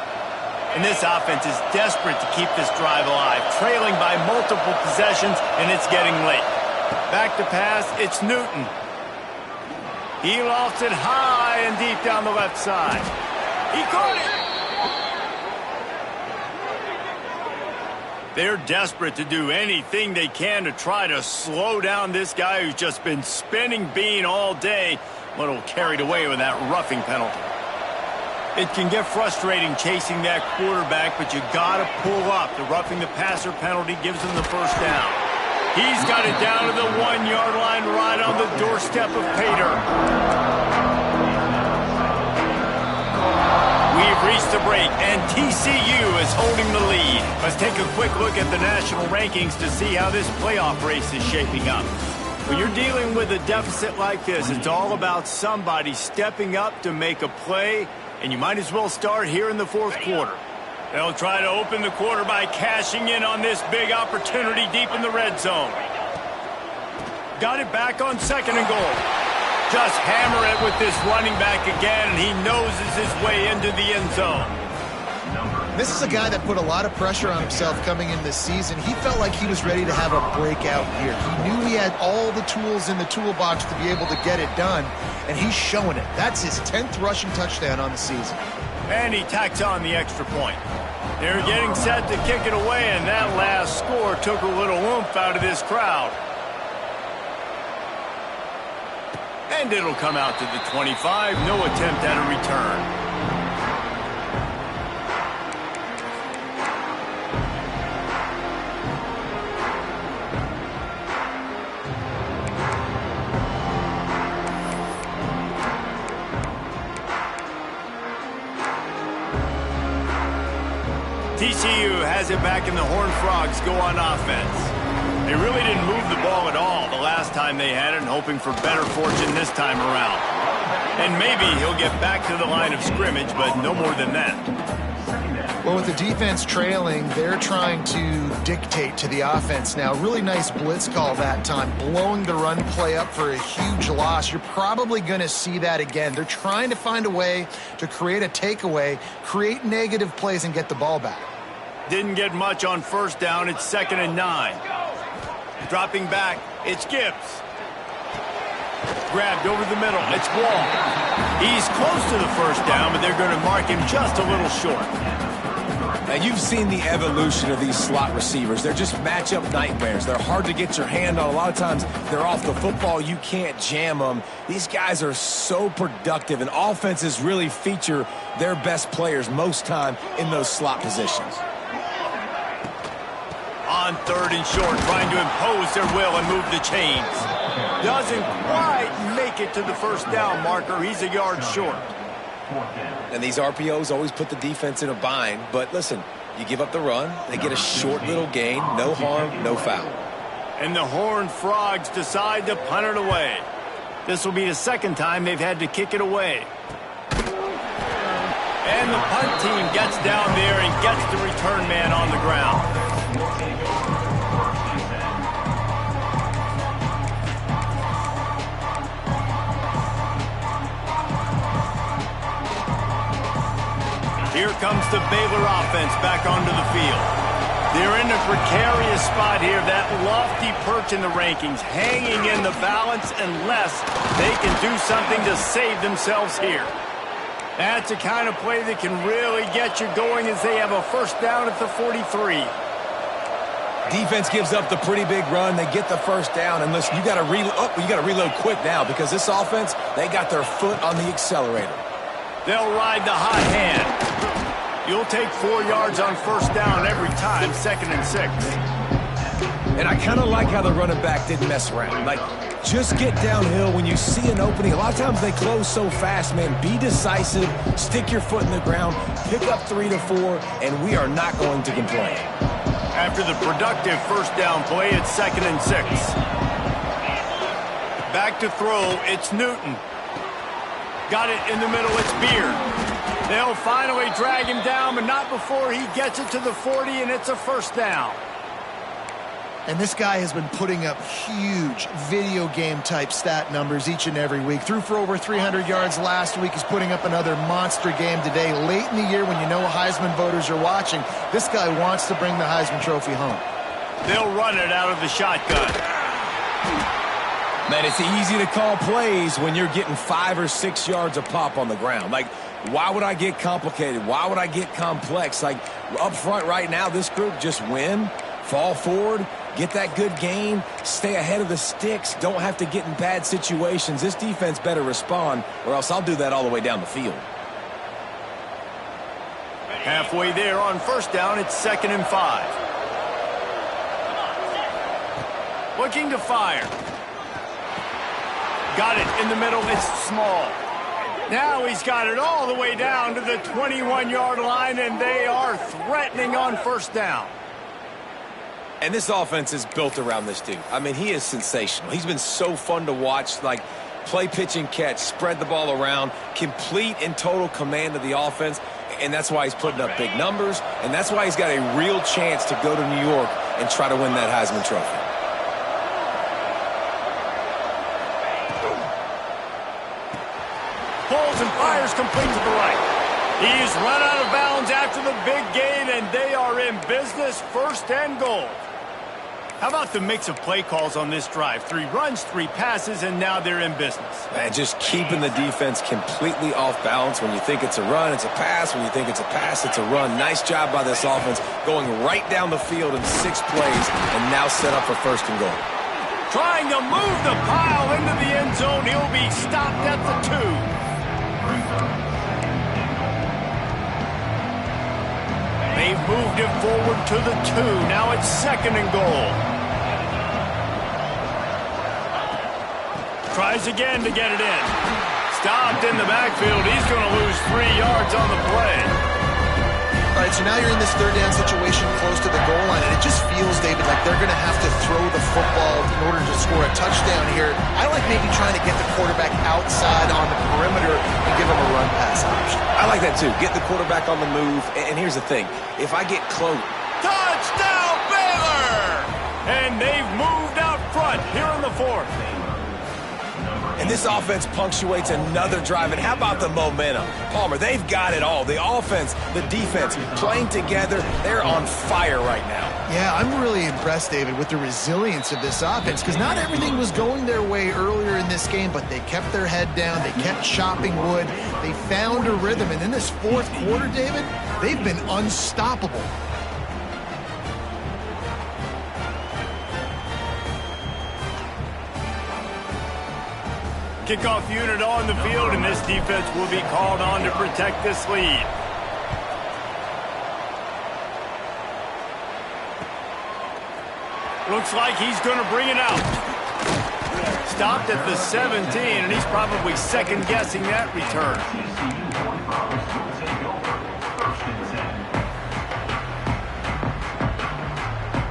And this offense is desperate to keep this drive alive, trailing by multiple possessions, and it's getting late. Back to pass, it's Newton. He lofts it high and deep down the left side. He caught it. They're desperate to do anything they can to try to slow down this guy who's just been spinning bean all day. A little carried away with that roughing penalty. It can get frustrating chasing that quarterback, but you got to pull up. The roughing the passer penalty gives him the 1st down. He's got it down to the 1-yard line right on the doorstep of Pater. We've reached the break, and TCU is holding the lead. Let's take a quick look at the national rankings to see how this playoff race is shaping up. When you're dealing with a deficit like this, it's all about somebody stepping up to make a play, and you might as well start here in the 4th quarter. They'll try to open the quarter by cashing in on this big opportunity deep in the red zone. Got it back on 2nd and goal. Just hammer it with this running back again, and he noses his way into the end zone. This is a guy that put a lot of pressure on himself coming in this season. He felt like he was ready to have a breakout year. He knew he had all the tools in the toolbox to be able to get it done, and he's showing it. That's his 10th rushing touchdown on the season. And he tacks on the extra point. They're getting set to kick it away, and that last score took a little oomph out of this crowd. And it'll come out to the 25. No attempt at a return. TCU has it back, and the Horned Frogs go on offense. They really didn't move the ball at all the last time they had it, and hoping for better fortune this time around. And maybe he'll get back to the line of scrimmage, but no more than that. Well, with the defense trailing, they're trying to dictate to the offense now. Really nice blitz call that time, blowing the run play up for a huge loss. You're probably going to see that again. They're trying to find a way to create a takeaway, create negative plays, and get the ball back. Didn't get much on 1st down. It's 2nd and 9. Dropping back, it's Gibbs. Grabbed over the middle, it's Wall. He's close to the 1st down, but they're going to mark him just a little short. And you've seen the evolution of these slot receivers. They're just matchup nightmares. They're hard to get your hand on. A lot of times they're off the football. You can't jam them. These guys are so productive, and offenses really feature their best players most time in those slot positions. On 3rd and short, trying to impose their will and move the chains. Doesn't quite make it to the first down marker. He's a yard short. And these RPOs always put the defense in a bind. But listen, you give up the run, they get a short little gain, no harm, no foul. And the Horned Frogs decide to punt it away. This will be the second time they've had to kick it away. And the punt team gets down there and gets the return man on the ground. Here comes the Baylor offense back onto the field. They're in a precarious spot here, that lofty perch in the rankings, hanging in the balance unless they can do something to save themselves here. That's the kind of play that can really get you going as they have a first down at the 43. Defense gives up the pretty big run. They get the first down. And listen, you got to reload quick now because this offense, they got their foot on the accelerator. They'll ride the hot hand. You'll take 4 yards on first down every time, 2nd and 6. And I kind of like how the running back didn't mess around. Like, just get downhill when you see an opening. A lot of times they close so fast, man. Be decisive, stick your foot in the ground, pick up 3 to 4, and we are not going to complain. After the productive first down play, it's 2nd and 6. Back to throw, it's Newton. Got it in the middle, it's Beard. They'll finally drag him down, but not before he gets it to the 40, and it's a first down. And this guy has been putting up huge video game type stat numbers each and every week. Threw for over 300 yards last week. He's putting up another monster game today. Late in the year when you know Heisman voters are watching, this guy wants to bring the Heisman Trophy home. They'll run it out of the shotgun. Man, it's easy to call plays when you're getting 5 or 6 yards a pop on the ground. Like, why would I get complicated? Why would I get complex? Like, up front right now, this group just win, fall forward, get that good gain, stay ahead of the sticks, don't have to get in bad situations. This defense better respond, or else I'll do that all the way down the field. Halfway there on first down, it's 2nd and 5. Looking to fire. Got it in the middle, it's Small. Now he's got it all the way down to the 21-yard line, and they are threatening on first down. And this offense is built around this dude. I mean, he is sensational. He's been so fun to watch, like play, pitch, and catch, spread the ball around, complete and total command of the offense, and that's why he's putting up big numbers, and that's why he's got a real chance to go to New York and try to win that Heisman Trophy. Pulls and fires complete to the right. He's run out of bounds after the big gain, and they are in business, 1st and goal. How about the mix of play calls on this drive? 3 runs, 3 passes, and now they're in business. Man, just keeping the defense completely off balance. When you think it's a run, it's a pass. When you think it's a pass, it's a run. Nice job by this offense, going right down the field in 6 plays, and now set up for 1st and goal. Trying to move the pile into the end zone. He'll be stopped at the 2. They've moved it forward to the 2. Now it's 2nd and goal. Tries again to get it in. Stopped in the backfield. He's going to lose 3 yards on the play. All right, so now you're in this 3rd down situation close to the goal line, and it just feels, David, like they're going to have to throw the football in order to score a touchdown here. I like maybe trying to get the quarterback outside on the perimeter and give him a run-pass option. I like that, too. Get the quarterback on the move. And here's the thing. If I get close... Touchdown, Baylor! And they've moved out front here in the 4th. And this offense punctuates another drive. And how about the momentum? Palmer, they've got it all. The offense, the defense, playing together. They're on fire right now. Yeah, I'm really impressed, David, with the resilience of this offense, because not everything was going their way earlier in this game, but they kept their head down. They kept chopping wood. They found a rhythm. And in this 4th quarter, David, they've been unstoppable. Kickoff unit on the field, and this defense will be called on to protect this lead. Looks like he's going to bring it out. Stopped at the 17, and he's probably second-guessing that return.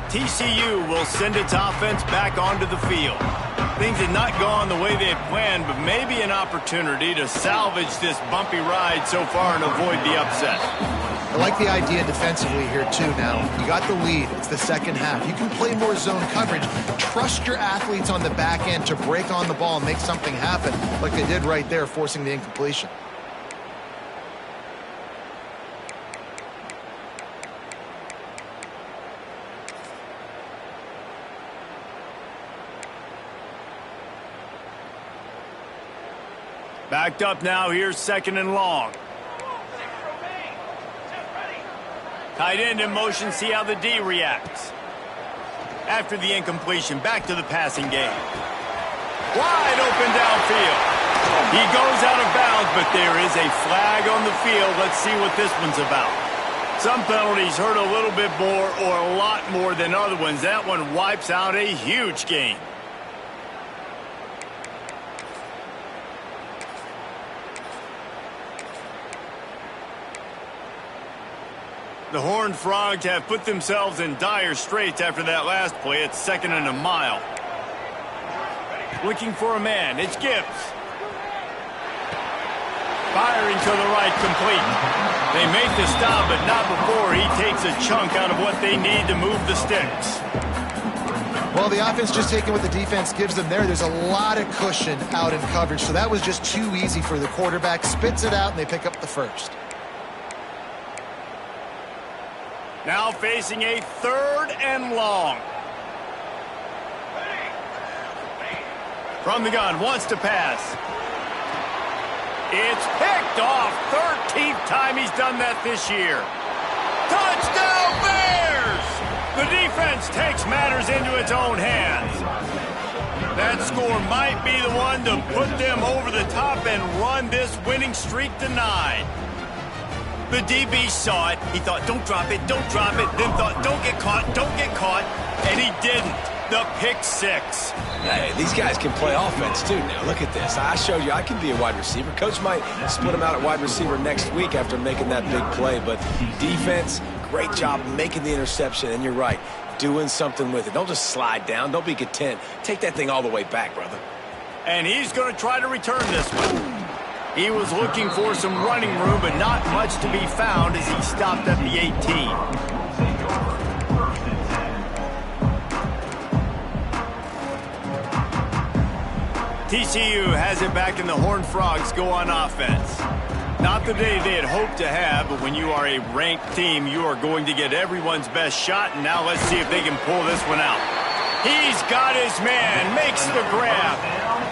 TCU will send its offense back onto the field. Things had not gone the way they had planned, but maybe an opportunity to salvage this bumpy ride so far and avoid the upset. I like the idea defensively here, too, now. You got the lead. It's the second half. You can play more zone coverage. Trust your athletes on the back end to break on the ball and make something happen like they did right there, forcing the incompletion. Backed up now, here's second and long. Tight end in motion, see how the D reacts. After the incompletion, back to the passing game. Wide open downfield. He goes out of bounds, but there is a flag on the field. Let's see what this one's about. Some penalties hurt a little bit more or a lot more than other ones. That one wipes out a huge game. The Horned Frogs have put themselves in dire straits after that last play. It's second and a mile. Looking for a man. It's Gibbs. Firing to the right, complete. They make the stop, but not before he takes a chunk out of what they need to move the sticks. Well, the offense just taking what the defense gives them there. There's a lot of cushion out in coverage, so that was just too easy for the quarterback. Spits it out, and they pick up the first. Now facing a third and long. From the gun, wants to pass. It's picked off. 13th time he's done that this year. Touchdown Bears! The defense takes matters into its own hands. That score might be the one to put them over the top and run this winning streak to 9. The DB saw it. He thought, don't drop it, then thought, don't get caught, and he didn't. The pick six. Hey, these guys can play offense, too. Now, look at this. I showed you I can be a wide receiver. Coach might split him out at wide receiver next week after making that big play, but defense, great job making the interception, and you're right, doing something with it. Don't just slide down. Don't be content. Take that thing all the way back, brother. And he's going to try to return this one. He was looking for some running room, but not much to be found as he stopped at the 18. TCU has it back, and the Horned Frogs go on offense. Not the day they had hoped to have, but when you are a ranked team, you are going to get everyone's best shot, and now let's see if they can pull this one out. He's got his man, makes the grab.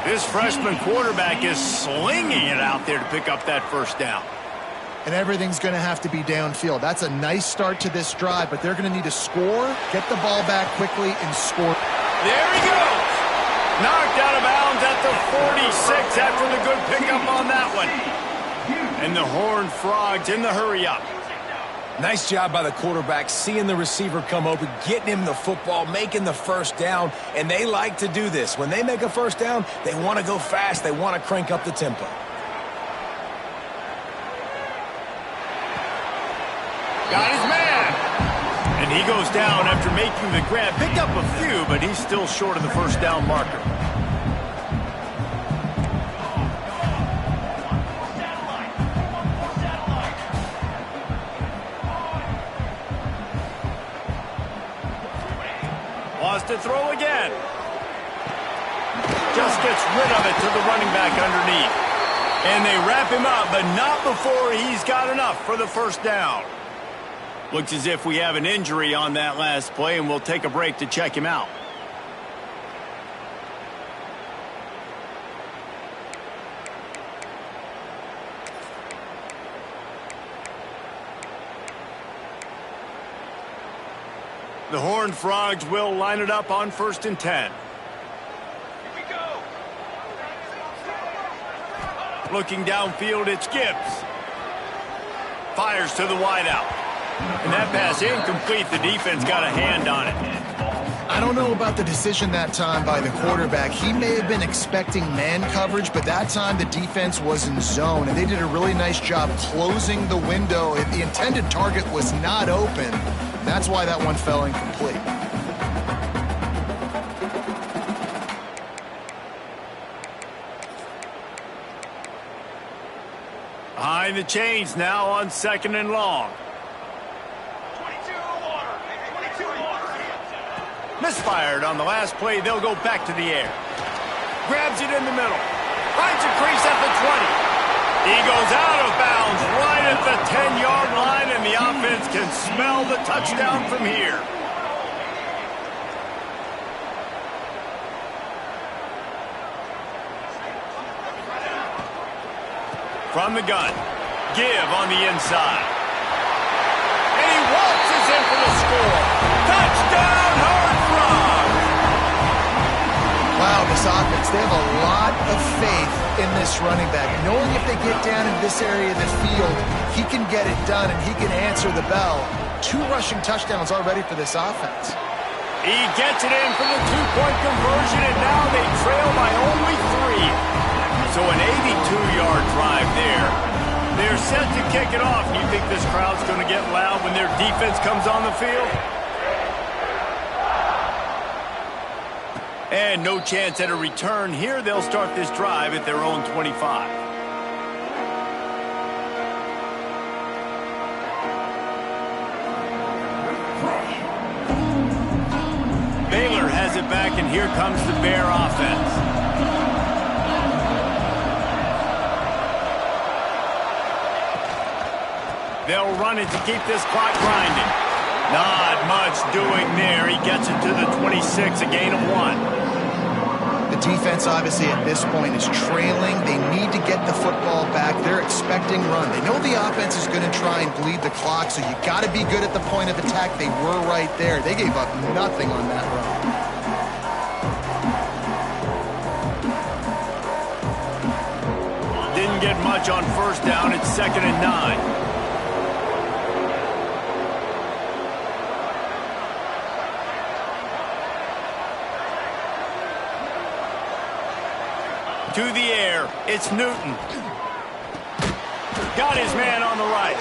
This freshman quarterback is slinging it out there to pick up that first down. And everything's going to have to be downfield. That's a nice start to this drive, but they're going to need to score, get the ball back quickly, and score. There he goes. Knocked out of bounds at the 46 after the good pickup on that one. And the Horned Frogs in the hurry-up. Nice job by the quarterback, seeing the receiver come open, getting him the football, making the first down, and they like to do this. When they make a first down, they want to go fast. They want to crank up the tempo. Got his man. And he goes down after making the grab. Picked up a few, but he's still short of the first down marker. Wants to throw again. Just gets rid of it to the running back underneath. And they wrap him up, but not before he's got enough for the first down. Looks as if we have an injury on that last play, and we'll take a break to check him out. The Horned Frogs will line it up on 1st and 10. Here we go. Looking downfield, it's Gibbs. Fires to the wideout. And that pass incomplete. The defense got a hand on it. I don't know about the decision that time by the quarterback. He may have been expecting man coverage, but that time the defense was in zone, and they did a really nice job closing the window. The intended target was not open. That's why that one fell incomplete. Behind the chains now on 2nd and long. Misfired on the last play. They'll go back to the air. Grabs it in the middle. Finds a crease at the 20. He goes out of bounds right at the 10-yard line, and the offense can smell the touchdown from here. From the gun. Give on the inside. And he waltzes in for the score. Touchdown, Hard Rock! Wow, this offense, they have a lot of faith in this running back. Knowing if they get down in this area of the field, he can get it done and he can answer the bell. 2 rushing touchdowns already for this offense. He gets it in for the 2-point conversion, and now they trail by only 3. So an 82-yard drive there. They're set to kick it off. Do you think this crowd's going to get loud when their defense comes on the field? And no chance at a return here. They'll start this drive at their own 25. Baylor has it back, and here comes the Bear offense. They'll run it to keep this clock grinding. Not much doing there. He gets it to the 26, a gain of 1. The defense, obviously, at this point is trailing. They need to get the football back. They're expecting run. They know the offense is going to try and bleed the clock, so you got to be good at the point of attack. They were right there. They gave up nothing on that run. Didn't get much on first down. It's 2nd and 9. To the air, it's Newton. Got his man on the right.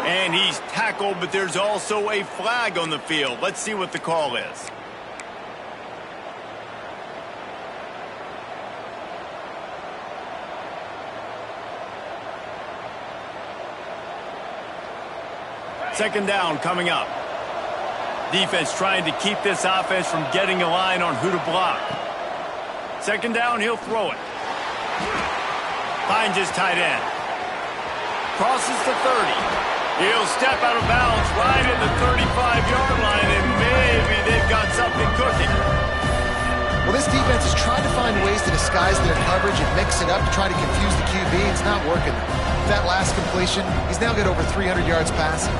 And he's tackled, but there's also a flag on the field. Let's see what the call is. Second down coming up. Defense trying to keep this offense from getting a line on who to block. Second down, he'll throw it. Finds his tight end. Crosses the 30. He'll step out of bounds right at the 35-yard line, and maybe they've got something cooking. Well, this defense is trying to find ways to disguise their coverage and mix it up to try to confuse the QB. It's not working. That last completion, he's now got over 300 yards passing.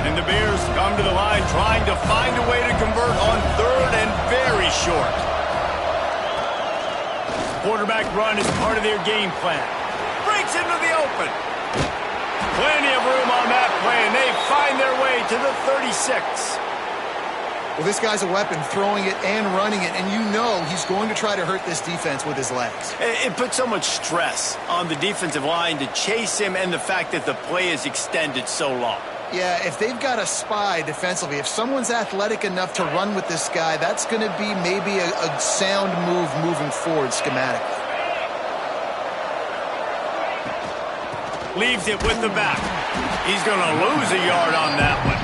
And the Bears come to the line trying to find a way to convert on 3rd and very short. Quarterback run is part of their game plan. Breaks into the open. Plenty of room on that play, and they find their way to the 36. Well, this guy's a weapon, throwing it and running it, and you know he's going to try to hurt this defense with his legs. It puts so much stress on the defensive line to chase him, and the fact that the play is extended so long. Yeah, if they've got a spy defensively, if someone's athletic enough to run with this guy, that's going to be maybe a sound move moving forward schematically. Leaves it with the back. He's going to lose a yard on that one.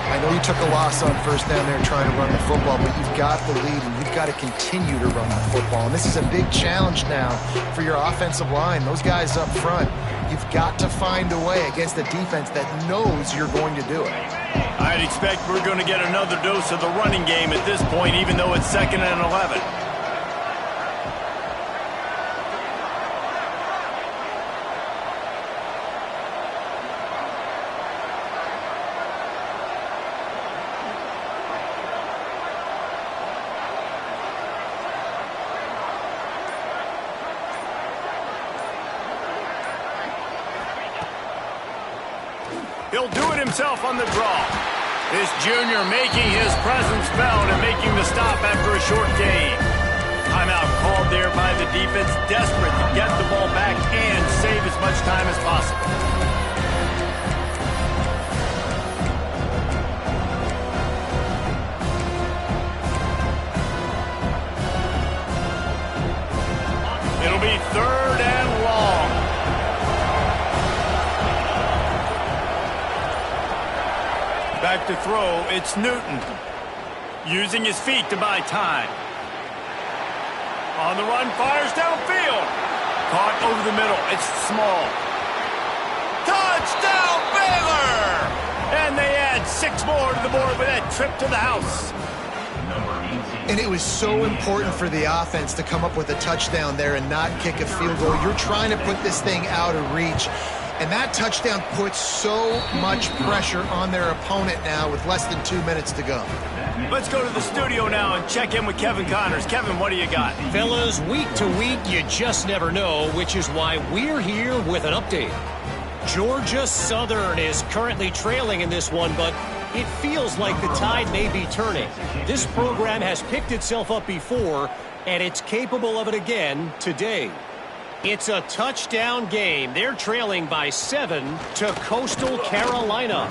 I know you took a loss on first down there trying to run the football, but you've got the lead, and you've got to continue to run the football. And this is a big challenge now for your offensive line. Those guys up front, you've got to find a way against a defense that knows you're going to do it. I'd expect we're going to get another dose of the running game at this point, even though it's 2nd and 11. He'll do it himself on the draw. This junior making his presence felt and making the stop after a short gain. Timeout called there by the defense, desperate to get the ball back and save as much time as possible. It'll be 3rd and long. Back to throw, it's Newton. Using his feet to buy time. On the run, fires downfield. Caught over the middle, it's Small. Touchdown, Baylor! And they add 6 more to the board with that trip to the house. And it was so important for the offense to come up with a touchdown there and not kick a field goal. You're trying to put this thing out of reach. And that touchdown puts so much pressure on their opponent now with less than 2 minutes to go. Let's go to the studio now and check in with Kevin Connors. Kevin, what do you got? Fellas, week to week, you just never know, which is why we're here with an update. Georgia Southern is currently trailing in this one, but it feels like the tide may be turning. This program has picked itself up before, and it's capable of it again today. It's a touchdown game. They're trailing by 7 to Coastal Carolina.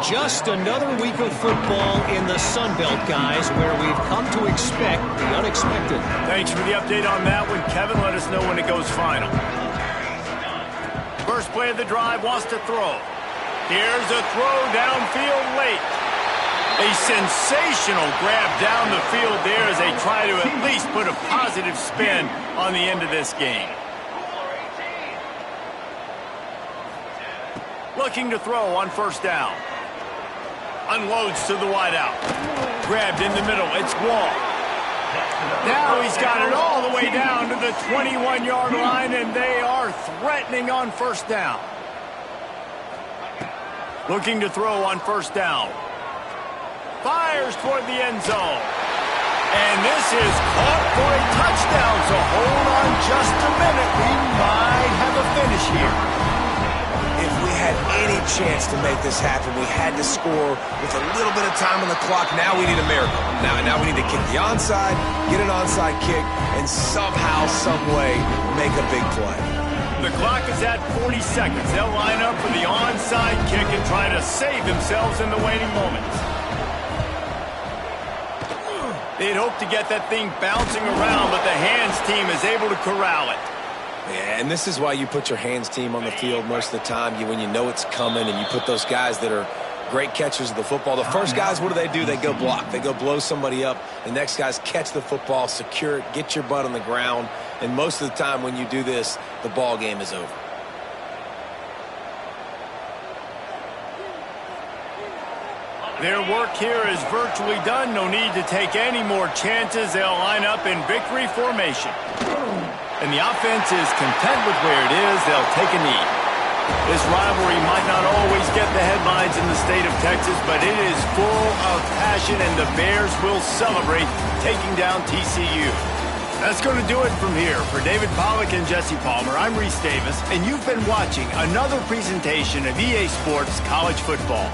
Just another week of football in the Sun Belt, guys, where we've come to expect the unexpected. Thanks for the update on that one, Kevin. Let us know when it goes final. First play of the drive, wants to throw. Here's a throw downfield late. A sensational grab down the field there as they try to at least put a positive spin on the end of this game. Looking to throw on first down. Unloads to the wideout. Grabbed in the middle. It's Wall. Now he's got it all the way down to the 21-yard line, and they are threatening on first down. Looking to throw on first down. Fires toward the end zone. And this is caught for a touchdown, so hold on just a minute. We might have a finish here. If we had any chance to make this happen, we had to score with a little bit of time on the clock. Now we need a miracle. Now we need to kick the onside, get an onside kick, and somehow, some way, make a big play. The clock is at 40 seconds. They'll line up for the onside kick and try to save themselves in the waiting moments. They'd hope to get that thing bouncing around, but the hands team is able to corral it. Yeah, and this is why you put your hands team on the field most of the time. When you know it's coming, and you put those guys that are great catchers of the football. The first guys, what do? They go block. They go blow somebody up. The next guys catch the football, secure it, get your butt on the ground. And most of the time when you do this, the ball game is over. Their work here is virtually done. No need to take any more chances. They'll line up in victory formation. And the offense is content with where it is. They'll take a knee. This rivalry might not always get the headlines in the state of Texas, but it is full of passion, and the Bears will celebrate taking down TCU. That's going to do it from here. For David Pollack and Jesse Palmer, I'm Reese Davis, and you've been watching another presentation of EA Sports College Football.